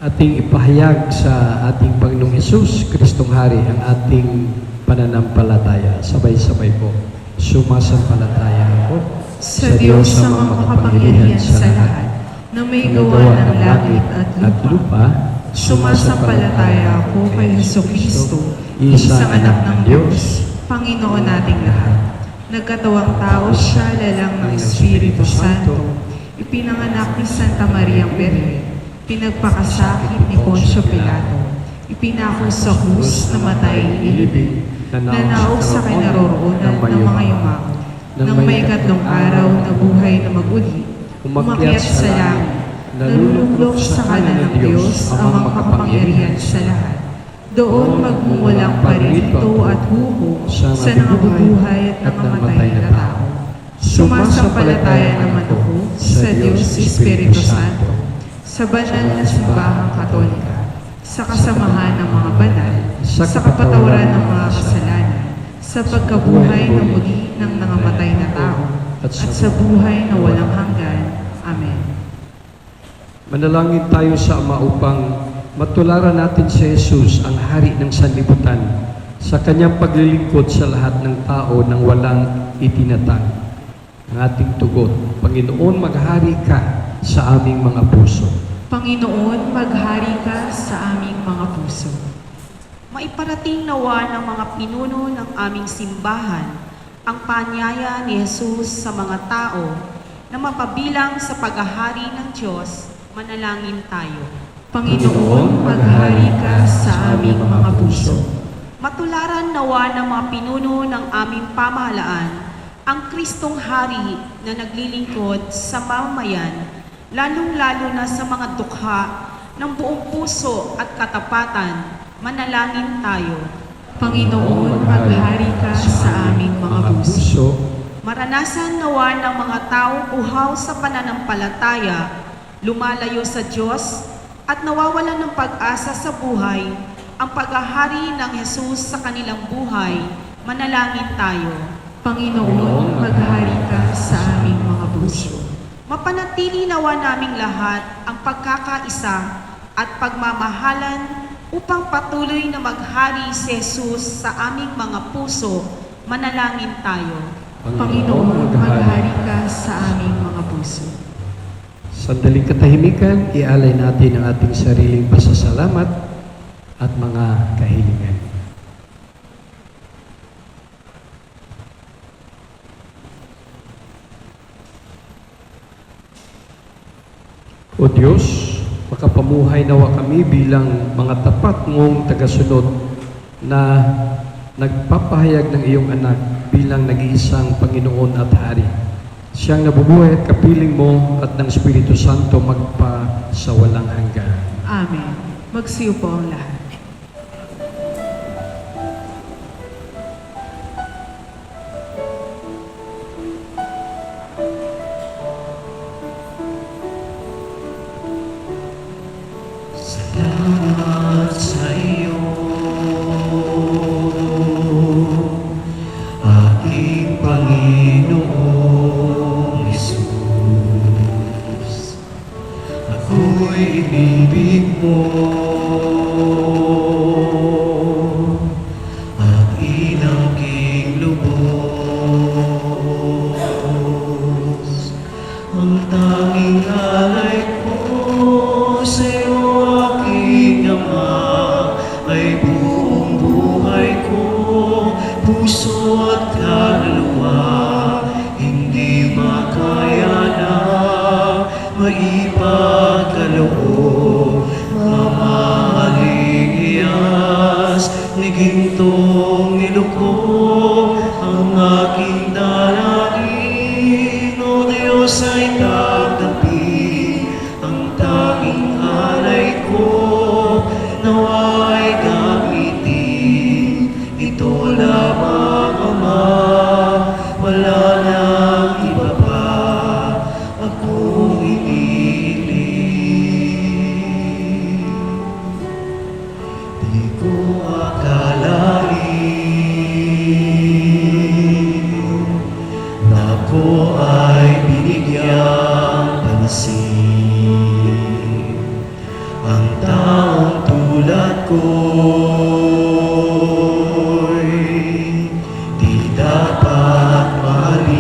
Ating ipahayag sa ating Panginoong Hesus, Kristong Hari, ang ating pananampalataya. Sabay-sabay po. Sumasampalataya ako Sa Diyos sa mga makapangyarihan sa lahat, na may gawa ng langit at lupa, sumasampalataya ako kay Jesucristo, isang anak ng Diyos, Panginoon nating lahat. Nagkatawang tao siya lalang ng Espiritu Santo, ipinanganak ni Santa Maria Virgen, pinagpakasakit ni Poncio Pilato, ipinako sa krus, namatay, ilibing, nanaog sa kinaroroonan ng mga yumao, nang may ikatlong araw na buhay na mag-uli, umakyat sa langit, naluluklok sa kanan ng Diyos ang mga makapangyarihan sa lahat. Doon magmumulang parito at huko sa nangabubuhay at nangamatay na tao. Sumasampalataya naman ako sa Diyos Espiritu Santo, sa banal na simbahang Katolika, sa kasamahan ng mga banal, sa kapatawaran ng mga kasalanan, sa pagkabuhay na muli ng nangamatay na tao, at sa buhay na walang hanggan. Amen. Manalangin tayo sa Ama upang matularan natin si Jesus, ang Hari ng Sanlibutan, sa kanyang paglilingkod sa lahat ng tao nang walang itinatang. Ang ating tugon, Panginoon, maghari ka sa aming mga puso. Panginoon, maghari ka sa aming mga puso. Maiparating nawa ng mga pinuno ng aming simbahan ang paanyaya ni Jesus sa mga tao na mapabilang sa paghahari ng Diyos. Manalangin tayo. Panginoon, maghari ka sa aming mga puso. Matularan nawa ng mga pinuno ng aming pamahalaan ang Kristong Hari na naglilingkod sa mamamayan, lalong-lalo na sa mga dukha ng buong puso at katapatan. Manalangin tayo. Panginoon, maghari ka sa aming mga puso. Maranasan nawa ng mga taong uhaw sa pananampalataya, lumalayo sa Diyos, at nawawalan ng pag-asa sa buhay, ang paghahari ng Jesus sa kanilang buhay. Manalangin tayo. Panginoon, maghari ka sa aming mga puso. Mapanatili nawa naming lahat ang pagkakaisa at pagmamahalan upang patuloy na maghari si Jesus sa aming mga puso. Manalangin tayo. Panginoon, maghari ka sa aming mga puso. Sandaling katahimikan, ialay natin ang ating sariling pasasalamat at mga kahilingan. O Diyos, makapamuhay nawa kami bilang mga tapat mong tagasunod na nagpapahayag ng iyong anak bilang nag-iisang Panginoon at Hari. Siyang nabubuhay at kapiling mo at ng Espiritu Santo magpa sa walang hanggan. Amen. Magsiyo po ang lahat. Salamat sa iyo, aking Panginoong Jesus. Ako'y inibig mo at inangking lubos. Ang tanging alay ko sa iyo, aking Ama, ay buong buhay ko, puso at kaluluwa. Hindi makaya na maipagkaloob, mamahaling iyas ni gintong niluko ang aking dalangin. O Diyos ay tanggapin ang tanging alay ko, nawa'y gamitin ito lamang, Ama. Wala nang iba pa akong inihiling. Di ko akalain na ako ay binigyang pansin. Ang taong tulad ko'y di dapat mahalin.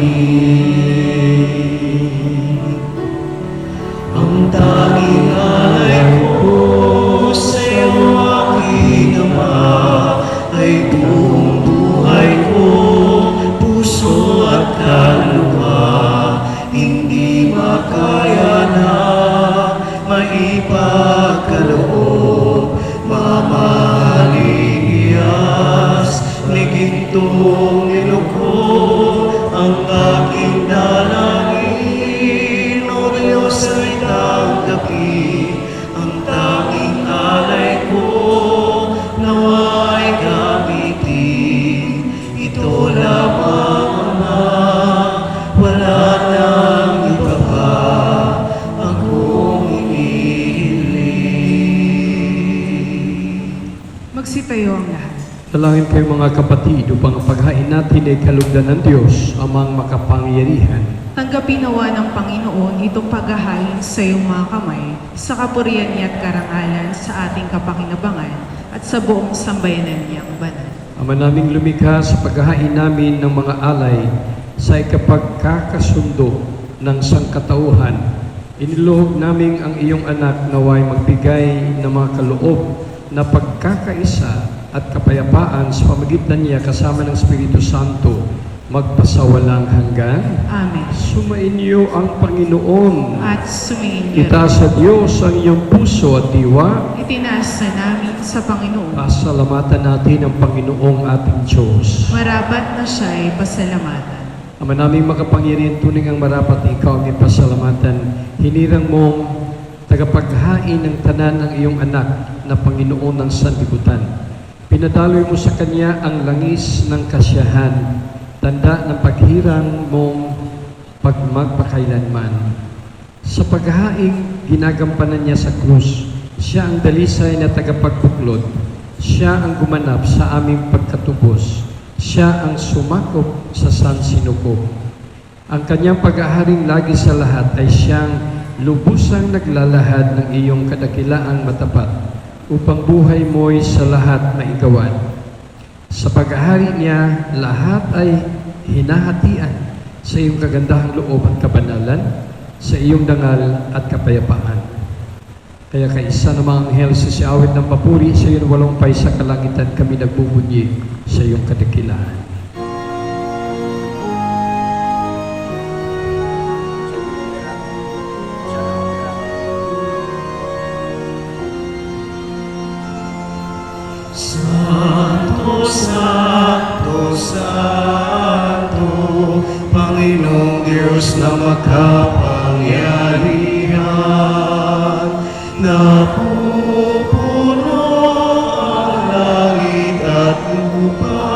Ang tanging alay ko sa iyo, aking Ama, ay buong buhay ko, puso at kaluluwa. Hindi makaya na maipagkaloob, mamahaling iyas ni gintong niluko ang aking dalangin. O Diyos ay tanggapin ang tanging alay ko, nawa'y gamitin ito lamang, Ama. Wala nang iba pa akong inihiling. Magsitayo ang lahat. Dalangin kayo mga kapatid upang ang paghain natin ay kalugdan ng Diyos, amang makapangyarihan. Tanggapin nawa ng Panginoon itong paghahain sa iyong mga kamay, sa kapurihan niya at karangalan sa ating kapakinabangan at sa buong sambayanan niyang banal. Ama naming lumikha, sa paghahain namin ng mga alay sa ikapagkakasundo ng sangkatauhan, iniluhog namin ang iyong anak naway magbigay ng mga kaloob na pagkakaisa at kapayapaan sa pamagitan niya kasama ng Espiritu Santo magpasawalang hanggan. Amen. Sumainyo ang Panginoon. At sumingin niyo Itaas sa Diyos ang iyong puso at diwa. itinaas na namin sa Panginoon. Pasalamatan natin ang Panginoong ating Diyos. Marapat na siya'y pasalamatan. Ama naming makapangyarihan, tunay ang marapat na ikaw ang ipasalamatan. Hinirang mong tagapaghain ng tanan ng iyong anak na Panginoon ng sanlibutan. Pinadaloy mo sa Kanya ang langis ng kasiyahan, tanda ng paghirang mong pagmagpakailanman. Sa paghahaing ginagampanan niya sa krus, siya ang dalisay na tagapagbuklod, siya ang gumanap sa aming pagkatubos, siya ang sumakop sa sansinukob. Ang kanyang pag-aharing lagi sa lahat ay siyang lubusang naglalahad ng iyong kadakilaang matapat, upang buhay mo'y sa lahat na igawan. Sa pag-ahari niya, lahat ay hinahatian sa iyong kagandahang loob at kabanalan, sa iyong dangal at kapayapaan. Kaya kay isa ng mga anghel sa siawit ng papuri sa iyong walumpay sa kalangitan kami nagbubunyi sa iyong kadakilaan. Santo, Santo, Santo, Panginoong Diyos na makapangyarihan, napupuno ang langit at lupa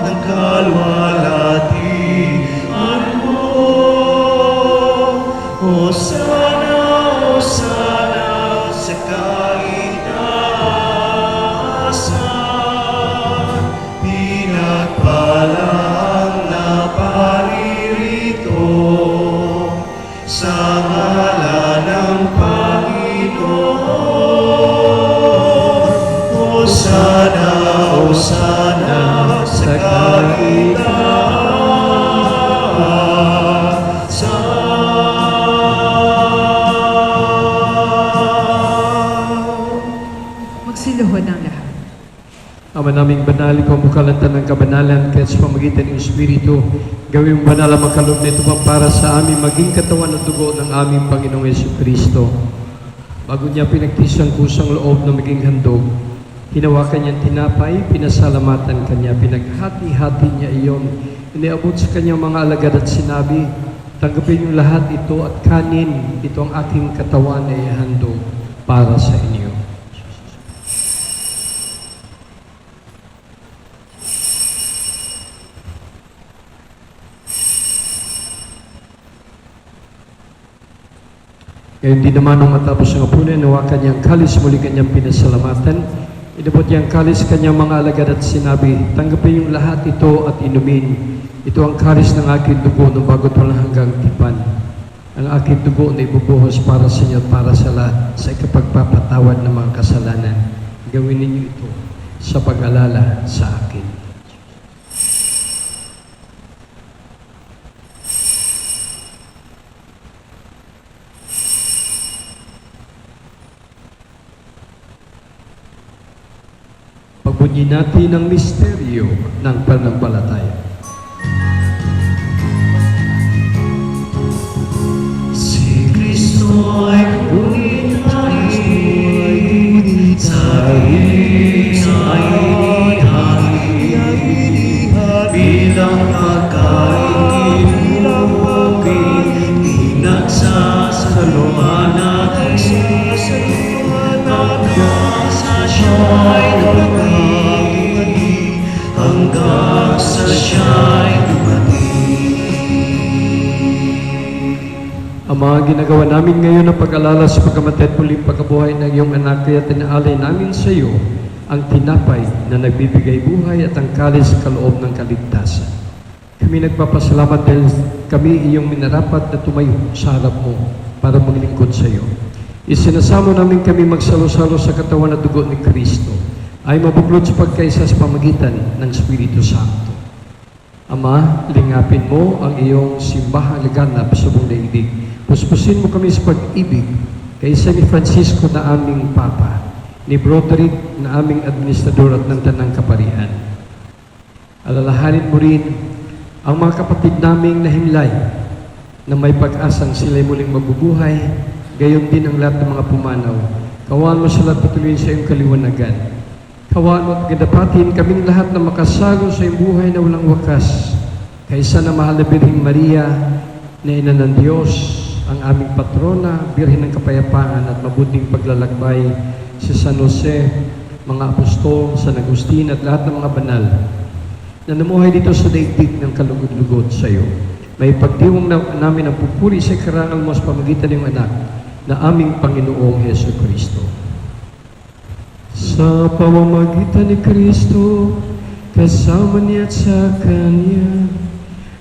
ng kalwalhatian mo. Hosana, Hosana sa kaitaasan, pinagpalang na paririto sa ngalan ng Panginoon. Hosana, Hosana sa kaitaasan. Magsiluhod ang lahat. Ama naming banal, ikaw mukalantan ng kabanalan kahit sa pamagitan ng Espiritu. Gawin mo banal ang makaloob na ito para sa amin maging katawan at dugo ng aming Panginoong Jesucristo. Bago niya pinagtis ang kusang loob na maging handog, hinawakan niyang tinapay, pinasalamatan kanya, pinaghati-hati niya iyon, iniabot sa kanyang mga alagad at sinabi, tanggapin niyo lahat ito at kanin, ito ang aking katawan na ihandog para sa inyo. Ngayon din naman nung matapos ang hapunan, nawakan niyang kalis, muli kanyang pinasalamatan. Inabot niyang kalis kanyang mga alagad at sinabi, tanggapin yung lahat ito at inumin. Ito ang kalis ng aking dugo ng bago't walang hanggang tipan. Ang aking dugo na ibubuhos para sa inyo at para sa lahat sa ikapagpapatawad ng mga kasalanan. Gawin ninyo ito sa pag-alala sa akin. Pagbunyi natin ang misteryo ng pananampalataya. Si Kristo ay ngunit sa inihan bilang pagkain pinagsasaluhan natin hanggang sa siya'y dumating, hanggang sa siya'y dumating. Ang mga ginagawa namin ngayon na pag-alala sa pagkamatay at muling pagkabuhay ng iyong anak, kaya tinaalay namin sa iyo ang tinapay na nagbibigay buhay at ang kalis sa kaloob ng kaligtasan. Kami nagpapasalamat dahil kami iyong minarapat na tumayo sa harap mo para maglingkod sa iyo. Isinasamo namin kami magsalo-salo sa katawan at dugo ni Kristo ay mabuklod sa pagkaisa sa pamagitan ng Espiritu Santo. Ama, lingapin mo ang iyong simbahang laganap sa buong daigdig. Puspusin mo kami sa pag-ibig kaysa ni Francisco na aming Papa, ni Broderick na aming administrador at ng Tanang Kaparian. Alalahanin mo rin ang mga kapatid naming nahimlay na may pag-asang sila'y muling mabubuhay, gayon din ang lahat ng mga pumanaw. Kawaan mo sila at patuloyin sa iyong kaliwanagan. Kawaan mo at gadapatin kaming lahat na makasalo sa iyong buhay na walang wakas. Kaysa na mahal na Birheng Maria, na ina ng Diyos, ang aming patrona, Birhen ng Kapayapaan at mabuting paglalakbay, si San Jose, mga apostol, San Agustin at lahat ng mga banal na namuhay dito sa daigdig ng kalugod-lugod sa iyo. May pagdiwang namin ang pupuri sa karangal mo sa pamagitan ng anak na aming Panginoong Jesucristo. Sa pamamagitan ni Kristo, kasama niya at sa Kanya,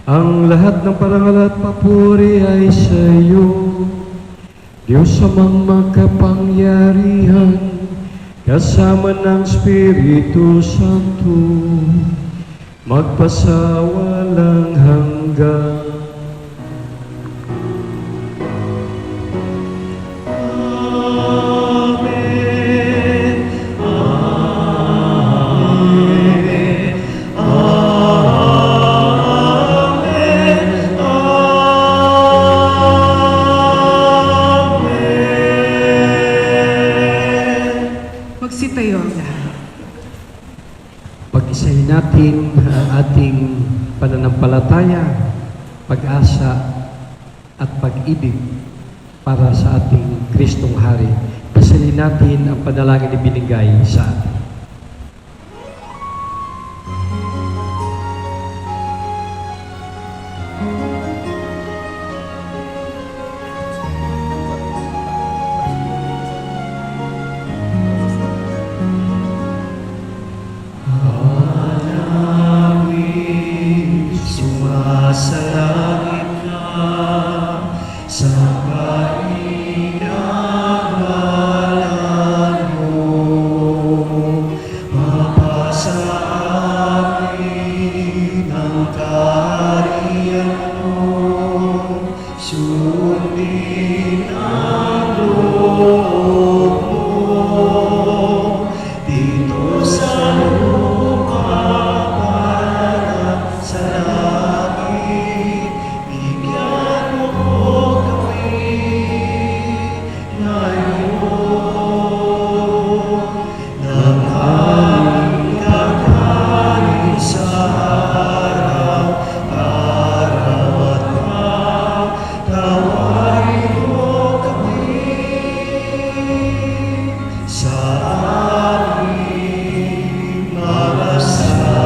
ang lahat ng parangal at papuri ay sa iyo, Diyos amang makapangyarihan, kasama ng Espiritu Santo, magpasawalang hanggan. Amen. Amen. Amen. Amen. Magsitayo ang lahat. Pag-isahin natin ang ating pananampalataya, pag-asa at pag-ibig para sa ating Kristong Hari. Pasalin natin ang panalangin na binigay sa atin. Sumasalangit ka sa kainagalan mo, mapasa amin ang kaharian mo, sundin ang loob mo, dito sa lupa para sa langit. Bigyan mo kami ngayon ng aming kakanin sa araw-araw at pagtawarin mo kami sa aming mga sala.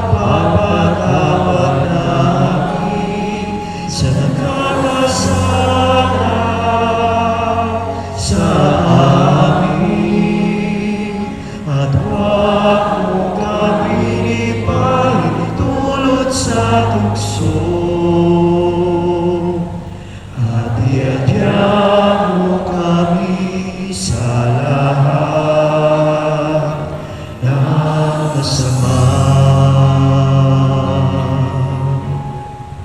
Papatawad namin sa nagkakasala sa amin, at huwag mo kami ipahintulot sa tukso, at iadya mo kami sa lahat ng masama.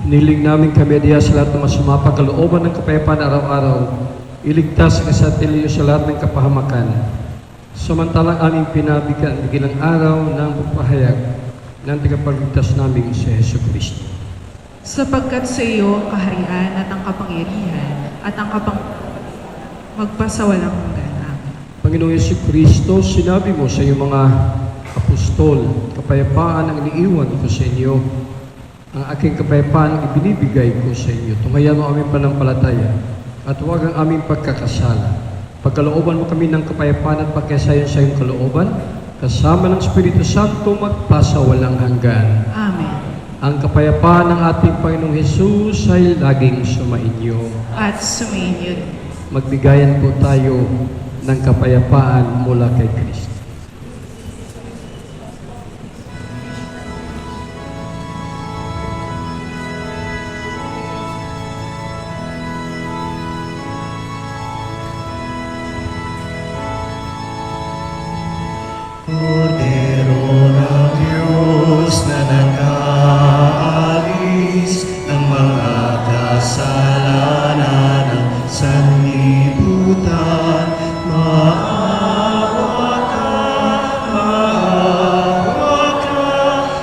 Niling namin kami diya sa lahat ng masama, pagkalooban ng kapayapaan araw-araw, iligtas ka sa atin sa lahat ng kapahamakan. Samantalang aming pinabigyan ang gilang araw ng pagpahayag ng tagapagligtas namin si Hesus Kristo. Sapagkat sa iyo ang kaharian at ang kapangyarihan at ang magpasawalang hanggan. Amen. Panginoong Hesus Kristo, sinabi mo sa iyong mga apostol, kapayapaan ang iniiwan ko sa inyo. Ang aking kapayapaan ang ibinibigay ko sa inyo. Tungayan mo aming panampalataya at huwag ang aming pagkakasala. Pagkalooban mo kami ng kapayapaan at pagkasayan sa iyong kalooban, kasama ng Espiritu Santo magpasawalang hanggan. Amen. Ang kapayapaan ng ating Panginoong Hesus ay laging sumainyo. At sumainyo din. Magbigayan po tayo ng kapayapaan mula kay Kristo. Kordero ng Diyos na nag-aalis ng mga kasalanan ng sanlibutan, maawa ka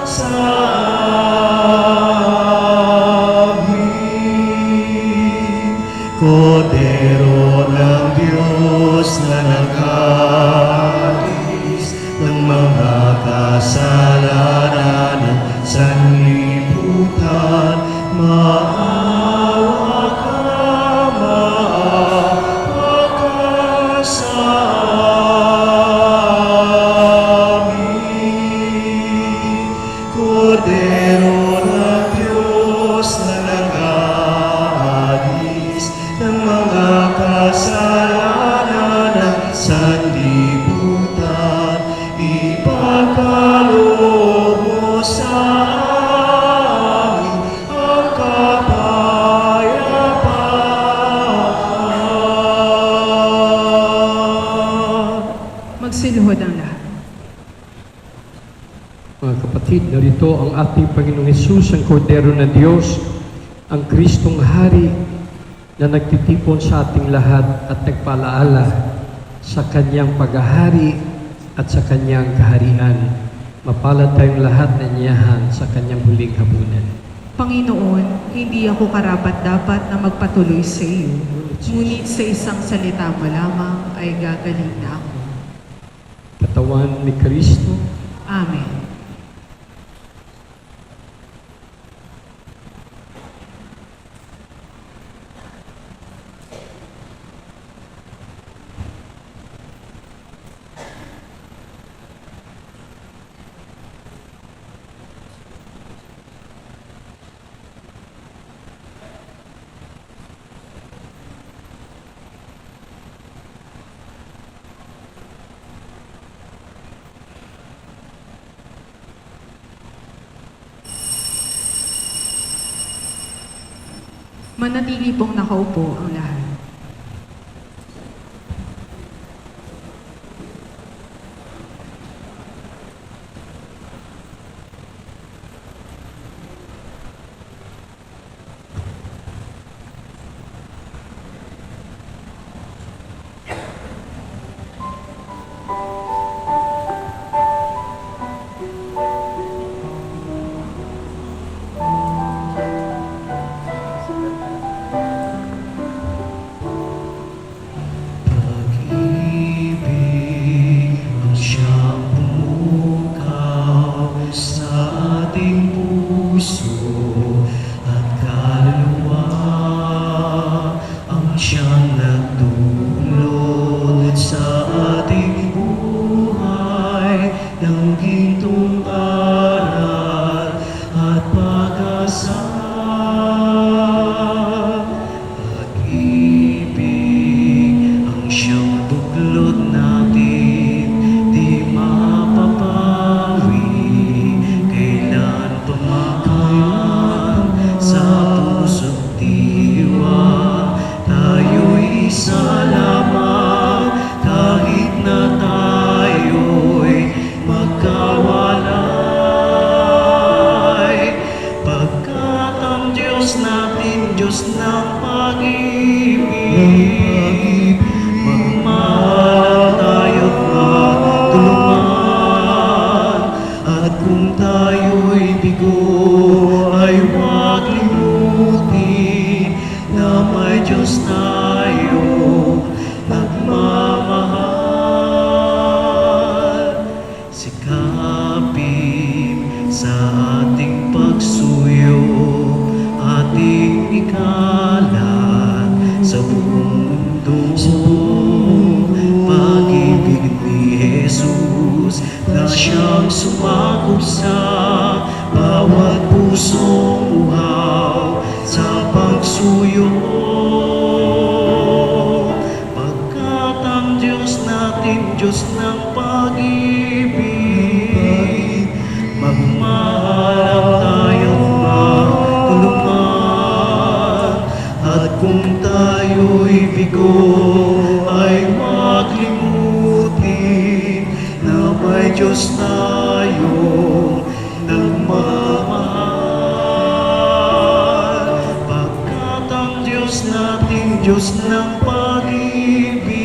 sa amin. Kordero ng Diyos na nag-aalis ng mga kasalanan ng sanlibutan, maawa ka sa amin. Kordero ng Diyos na nag-aalis ng mga kasalanan ng sanlibutan, ipagkaloob mo sa amin ang kapayapaan. Magsiluhod ang lahat. Mga kapatid, narito ang ating Panginoong Hesus, ang Kordero na Diyos, ang Kristong Hari na nagtitipon sa ating lahat at nagpalaala sa Kanyang paghahari at sa Kanyang kaharian. Mapalad tayong lahat na niyahan sa Kanyang huling hapunan. Panginoon, hindi ako karapat-dapat na magpatuloy sa iyo, ngunit sa isang salita mo lamang ay gagaling na ako. Katawan ni Kristo, Amen. Manatili pong nakaupo ang lahat. Pag-ibig ang siyang bumukaw sa ating puso at kaluluwa, ang siyang nagdulot sa ating buhay ng gintong aral at pag-asa. Pag-ibig ang siyang buklod natin, di mapapawi kailan pa man. Sa puso't diwa tayo'y isa lamang, kahit na tayo'y magkawalay. Pagkat ang Diyos natin, Diyos ng pag-ibig, magmahal tayo't magtulungan. At kung tayo'y bigo, ay huwag limutin na may Diyos tayong nagmamahal. Sikapin sa ating pagsuyo, ating ikalat sa buong mundo. Pag-ibig ni Jesus na siyang sumakop sa bawat pusong uhaw sa pagsuyo. Pagkat ang Diyos natin, Diyos ng pag-ibig, magmahal tayo't magtulungan. At kung tayo'y bigo, ay huwag limutin na may Diyos tayong nagmamahal. Pagkat ang Diyos natin, Diyos ng pag-ibig,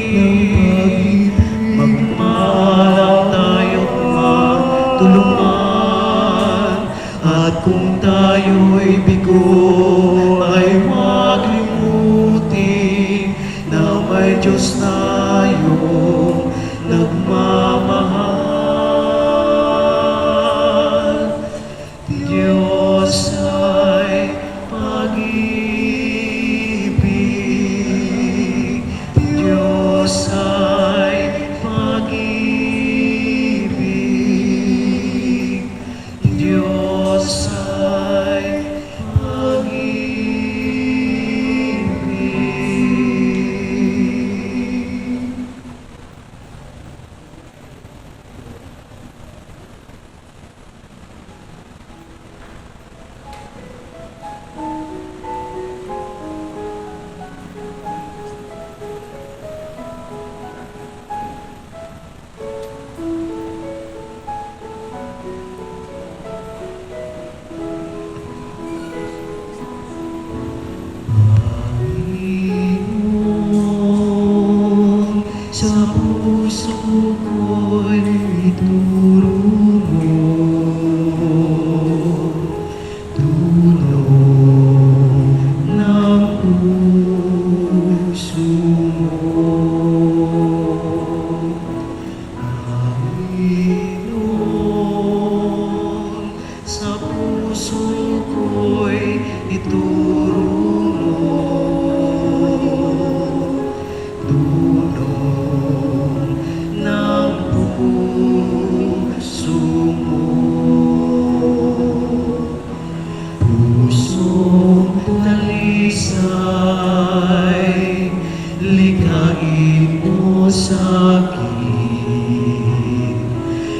magmahal tayo't magtulungan. At kung tayo'y bigo, ay huwag limutin na may Diyos tayong nagmamahal. Diyos ay pag-ibig, Diyos ay pag-ibig, Diyos ay pag-ibig. sa puso ko'y ituro mo. Dulong ng puso mo. Panginoon, sa puso ko'y ituro mo. Dulong ng puso mo. Pusong talisay, likhain mo sa'kin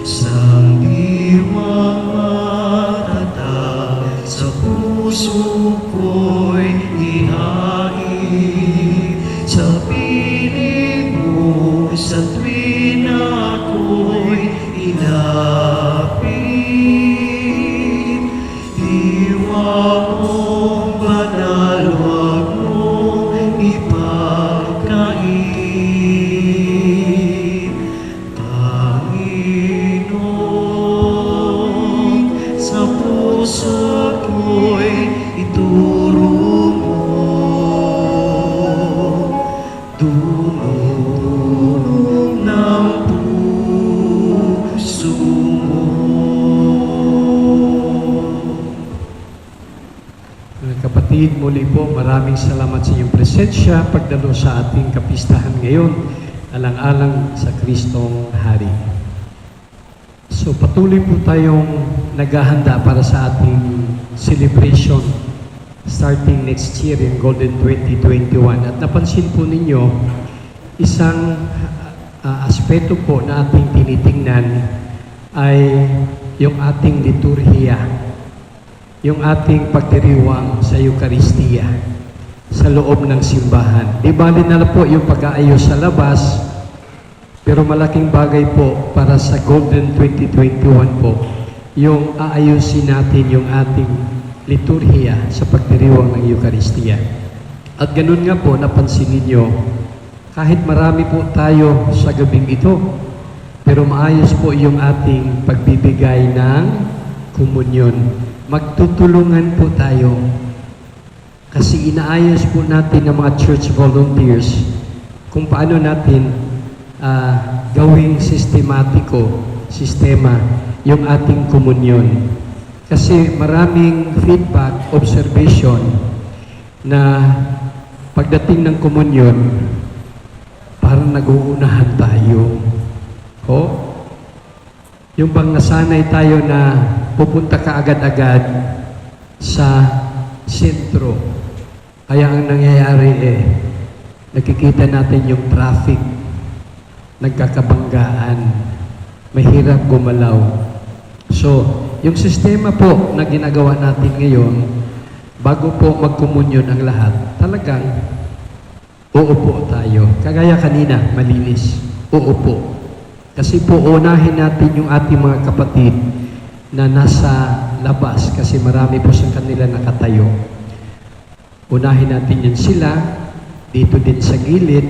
sang diwang matatag, sa puso ko'y ihain. Sa piling mo sa tuwin ako'y ilapit. Diwa mong banal, huwag mong ipagkain. Panginoon, sa puso ko'y ituro mo. Dulong ng puso mo. Mga kapatid, muli po maraming salamat sa inyong presensya pagdalo sa ating kapistahan ngayon, alang-alang sa Kristong Hari. So patuloy po tayong naghahanda para sa ating celebration starting next year in Golden 2021. At napansin po ninyo, isang aspeto po na ating tinitingnan ay yung ating liturhiya, yung ating pagdiriwang sa Eucharistia sa loob ng simbahan. Di bali na po yung pag-aayos sa labas, pero malaking bagay po para sa Golden 2021 po, yung aayusin natin yung ating liturhiya sa pagdiriwang ng Eucharistia. At ganun nga po, napansin ninyo, kahit marami po tayo sa gabing ito, pero maayos po yung ating pagbibigay ng komunyon. Magtutulungan po tayo kasi inaayos po natin ng mga church volunteers kung paano natin gawing sistema yung ating komunyon. Kasi maraming feedback, observation na pagdating ng komunyon, parang nag-uunahan tayo. Yung bang nasanay tayo na pupunta ka agad-agad sa sentro. Kaya ang nangyayari nakikita natin yung traffic, nagkakabanggaan, mahirap gumalaw. So, yung sistema po na ginagawa natin ngayon, bago po magkomunyon ang lahat, talagang uupo tayo. Kagaya kanina, malinis. Uupo. Kasi po, unahin natin yung ating mga kapatid na nasa labas kasi marami po sa kanila nakatayo. Unahin natin yun sila, dito din sa gilid.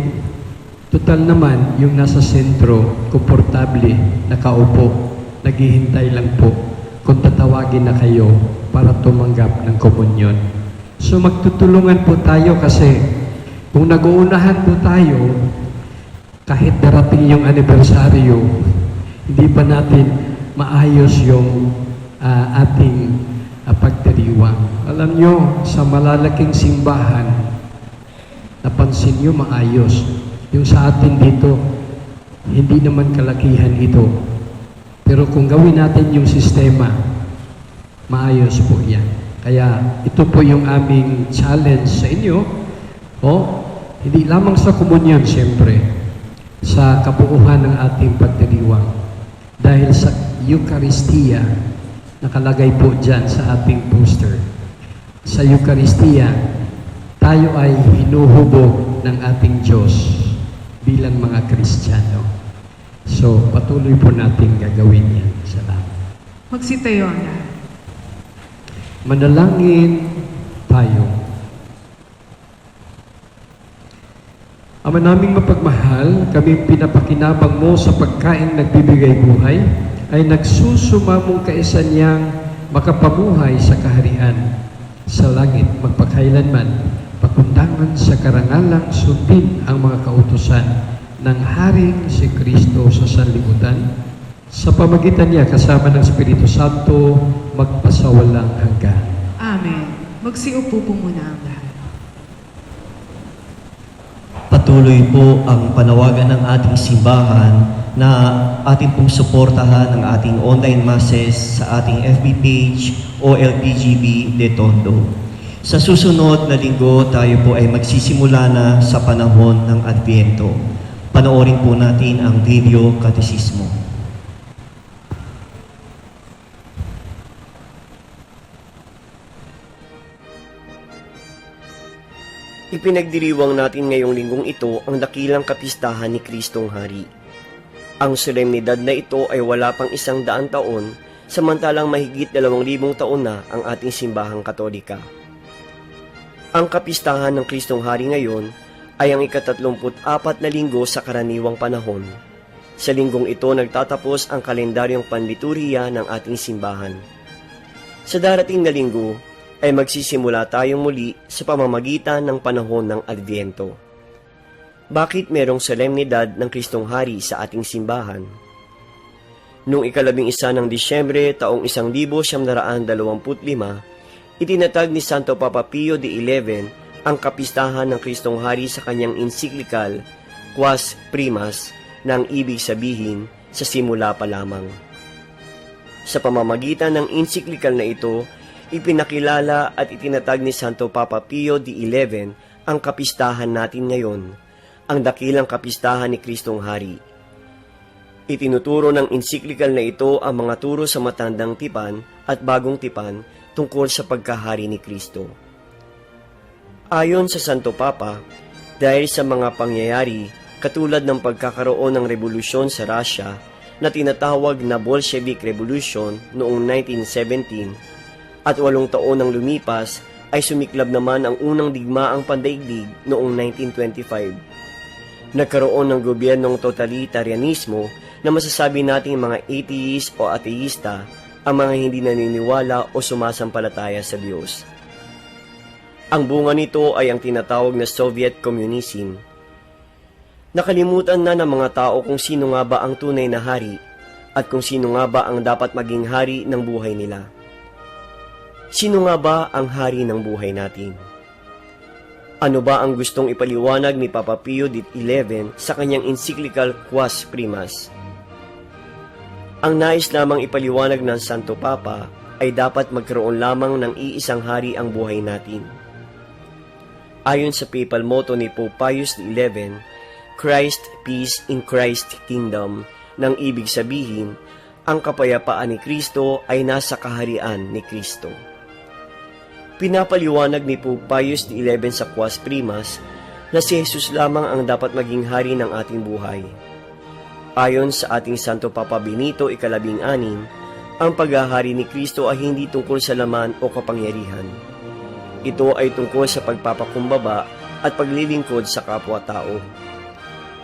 Total naman, yung nasa sentro, komportable, nakaupo, naghihintay lang po kung tatawagin na kayo para tumanggap ng komunyon. So magtutulungan po tayo kasi kung nag-uunahan po tayo, kahit darating yung anibersaryo, hindi pa natin maayos yung ating pagdiriwang. Alam nyo, sa malalaking simbahan, napansin nyo maayos. Yung sa atin dito, hindi naman kalakihan ito. Pero kung gawin natin yung sistema, maayos po yan. Kaya ito po yung aming challenge sa inyo. Hindi lamang sa komunyon, siyempre, sa kabuuhan ng ating pagdiriwang. Dahil sa Eucharistia, nakalagay po dyan sa ating poster. Sa Eucharistia, tayo ay hinuhubog ng ating Diyos bilang mga Kristiyano. So, patuloy po natin gagawin yan. Salamat. Magsitayo na. Manalangin tayo. Ama naming mapagmahal, kami pinapakinabang mo sa pagkain nagbibigay buhay, ay nagsusumamong kaisa niyang makapamuhay sa kaharian sa langit magpakailanman, pakundangan sa karangalang sundin ang mga kautusan ng Haring si Kristo sa sanlibutan, sa pamagitan niya kasama ng Espiritu Santo, magpasawalang hanggan. Amen. Magsiupo po muna ang lahat. Patuloy po ang panawagan ng ating simbahan na ating pong suportahan ang ating online masses sa ating FB page OLPGB de Tondo. Sa susunod na linggo, tayo po ay magsisimula na sa panahon ng Adviento. Panoorin po natin ang video katekismo. Ipinagdiriwang natin ngayong linggong ito ang dakilang kapistahan ni Kristong Hari. Ang solemnidad na ito ay wala pang 100 taon, samantalang mahigit 2,000 taon na ang ating simbahang Katolika. Ang kapistahan ng Kristong Hari ngayon ay ang ika-34 na linggo sa karaniwang panahon. Sa linggong ito nagtatapos ang kalendaryong panliturhiya ng ating simbahan. Sa darating na linggo, ay magsisimula tayong muli sa pamamagitan ng panahon ng Adviento. Bakit merong solemnidad ng Kristong Hari sa ating simbahan? Noong ika-11 ng Disyembre taong 1925, itinatag ni Santo Papa Pio XI ang kapistahan ng Kristong Hari sa kanyang encyclical Quas Primas, na ang ibig sabihin sa simula pa lamang. Sa pamamagitan ng encyclical na ito, ipinakilala at itinatag ni Santo Papa Pio XI ang kapistahan natin ngayon, ang dakilang kapistahan ni Kristong Hari. Itinuturo ng encyclical na ito ang mga turo sa matandang tipan at bagong tipan tungkol sa pagkahari ni Kristo. Ayon sa Santo Papa, dahil sa mga pangyayari katulad ng pagkakaroon ng revolusyon sa Russia na tinatawag na Bolshevik Revolution noong 1917, at 8 taon nang lumipas ay sumiklab naman ang unang digmaang pandaigdig noong 1925. Nagkaroon ng gobyernong totalitarianismo na masasabi nating mga atheist o ateista, ang mga hindi naniniwala o sumasampalataya sa Diyos. Ang bunga nito ay ang tinatawag na Soviet Communism. Nakalimutan na ng mga tao kung sino nga ba ang tunay na hari at kung sino nga ba ang dapat maging hari ng buhay nila. Sino nga ba ang hari ng buhay natin? Ano ba ang gustong ipaliwanag ni Papa Pio XI sa kanyang encyclical Quas Primas? Ang nais lamang ipaliwanag ng Santo Papa ay dapat magkaroon lamang ng iisang hari ang buhay natin. Ayon sa papal motto ni Pope Pius XI, Christ, Peace in Christ Kingdom, nang ibig sabihin, ang kapayapaan ni Kristo ay nasa kaharian ni Kristo. Pinapaliwanag ni Pope Pius XI sa Quas Primas na si Jesus lamang ang dapat maging hari ng ating buhay. Ayon sa ating Santo Papa Benito XVI, ang paghahari ni Kristo ay hindi tungkol sa laman o kapangyarihan. Ito ay tungkol sa pagpapakumbaba at paglilingkod sa kapwa-tao.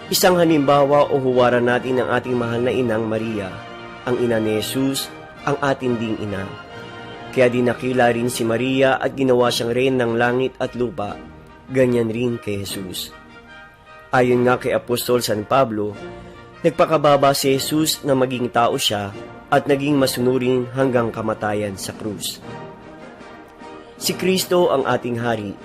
Isang halimbawa o huwaran natin ng ating mahal na inang Maria, ang ina ni Jesus, ang ating ding ina. Kaya dinakila rin si Maria at ginawa siyang reyna ng langit at lupa, ganyan rin kay Jesus. Ayon nga kay Apostol San Pablo, nagpakababa si Jesus na maging tao siya at naging masunurin hanggang kamatayan sa krus. Si Kristo ang ating hari.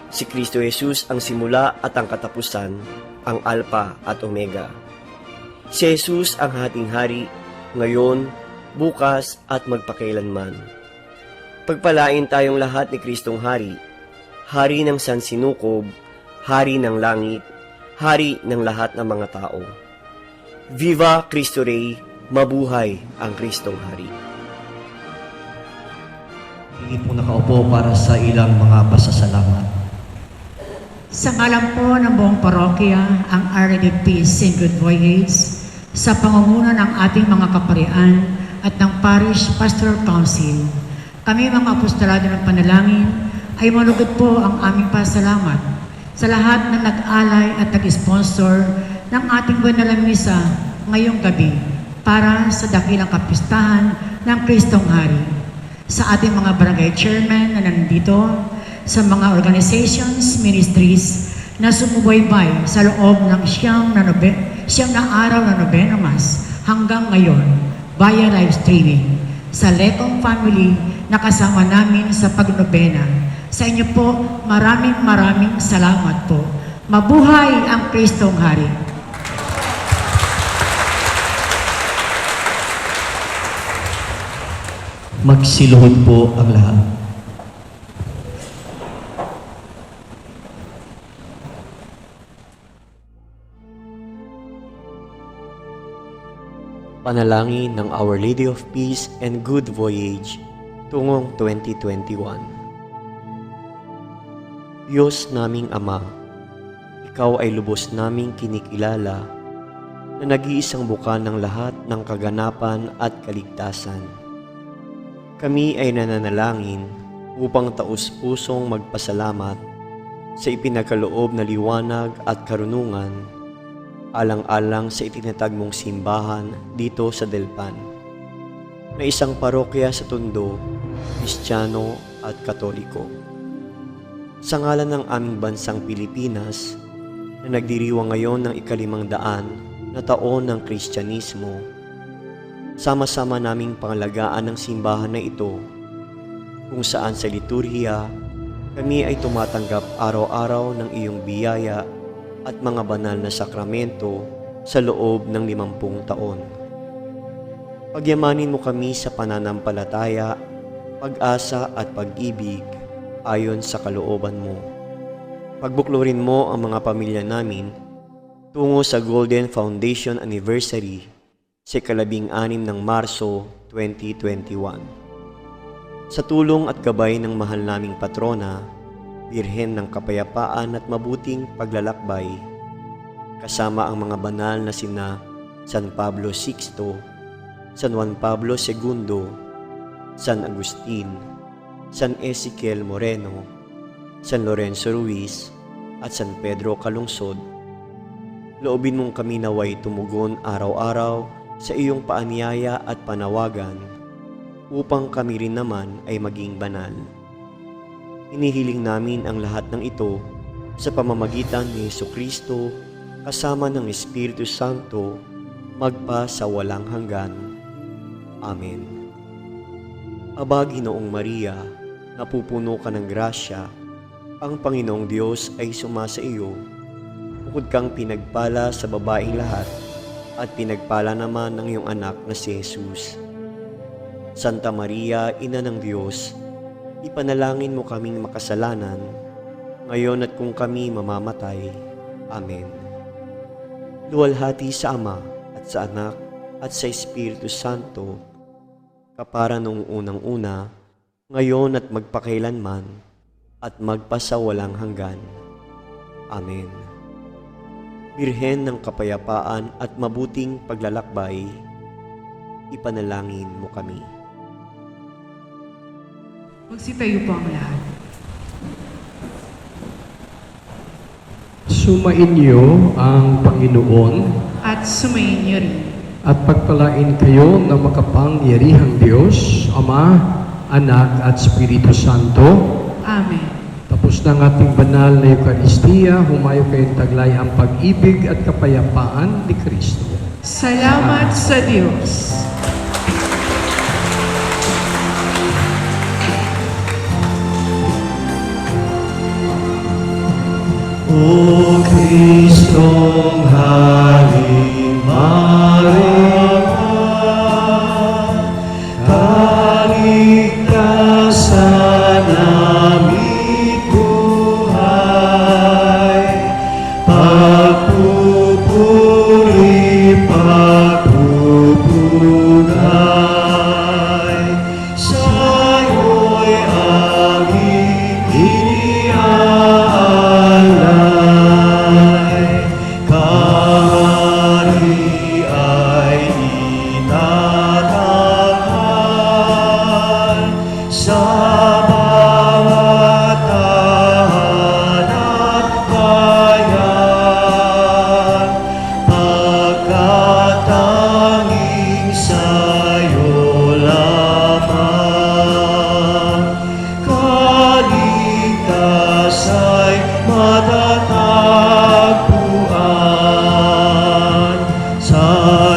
Si Kristo Jesus ang simula at ang katapusan, ang Alpha at Omega. Si Jesus ang ating hari, ngayon, bukas at magpakailanman. Pagpalain tayong lahat ni Kristong Hari, Hari ng sansinukob, Hari ng langit, Hari ng lahat ng mga tao. Viva Cristo Rey, mabuhay ang Kristong Hari. Hindi po nakaupo para sa ilang mga pasasalamat. Sa ngalan po ng buong parokya, ang Our Lady of Peace St. Good Voyage, sa pangunguna ng ating mga kaparian at ng Parish Pastoral Council, kami mga apostolado ng panalangin ay malugod po ang aming pasalamat sa lahat na nag-alay at nag-sponsor ng ating banal na misa ngayong gabi para sa dakilang kapistahan ng Kristong Hari. Sa ating mga barangay chairman na nandito, sa mga organizations, ministries na sumubaybay sa loob ng siyam na araw na Novena Mass hanggang ngayon via live streaming. Sa Lecong family na kasama namin sa pagnobena. Sa inyo po, maraming salamat po. Mabuhay ang Kristong Hari. Magsiluhod po ang lahat. Panalangin ng Our Lady of Peace and Good Voyage tungong 2021. Diyos naming Ama, Ikaw ay lubos naming kinikilala na nag-iisang bukal ng lahat ng kaganapan at kaligtasan. Kami ay nananalangin upang taus-pusong magpasalamat sa ipinagkaloob na liwanag at karunungan alang-alang sa itinatag mong simbahan dito sa Delpan, na isang parokya sa Tondo, Kristiyano at Katoliko. Sa ngalan ng aming bansang Pilipinas, na nagdiriwang ngayon ng 500 na taon ng Kristyanismo, sama-sama naming pangalagaan ng simbahan na ito, kung saan sa liturhiya, kami ay tumatanggap araw-araw ng iyong biyaya at mga banal na sakramento sa loob ng 50 taon. Pagyamanin mo kami sa pananampalataya, pag-asa at pag-ibig ayon sa kalooban mo. Pagbuklurin mo ang mga pamilya namin tungo sa Golden Foundation Anniversary sa 16 ng Marso 2021. Sa tulong at gabay ng mahal naming patrona, Birhen ng Kapayapaan at Mabuting Paglalakbay, kasama ang mga banal na sina San Pablo VI, San Juan Pablo II, San Agustin, San Ezequiel Moreno, San Lorenzo Ruiz, at San Pedro Calungsod. Loobin mong kami naway tumugon araw-araw sa iyong paanyaya at panawagan upang kami rin naman ay maging banal. Inihiling namin ang lahat ng ito sa pamamagitan ni Jesucristo kasama ng Espiritu Santo magpa sa walang hanggan. Amen. Aba, Ginoong Maria, napupuno ka ng grasya, ang Panginoong Diyos ay sumasa iyo. Bukod kang pinagpala sa babaeng lahat, at pinagpala naman ng iyong anak na si Jesus. Santa Maria, Ina ng Diyos, ipanalangin mo kaming makasalanan, ngayon at kung kami mamamatay. Amen. Luwalhati sa Ama at sa Anak at sa Espiritu Santo, kapara noong unang-una, ngayon at magpakailanman, at magpasawalang hanggan. Amen. Birhen ng Kapayapaan at Mabuting Paglalakbay, ipanalangin mo kami. Magsitayo po ang lahat. Sumainyo ang Panginoon At sumayin niyo rin. at pagpalain kayo ng makapangyarihang Diyos, Ama, Anak at Espiritu Santo. Amen. Tapos na ang ating banal na Eucharistia, humayo kayong taglay ang pag-ibig at kapayapaan ni Kristo. Salamat sa Diyos. O Kristong Hari, maranatha, kaligtasan naming buhay, pagpupuri, pagpupugay, sa'yo'y aming iniaalay, kaharian sa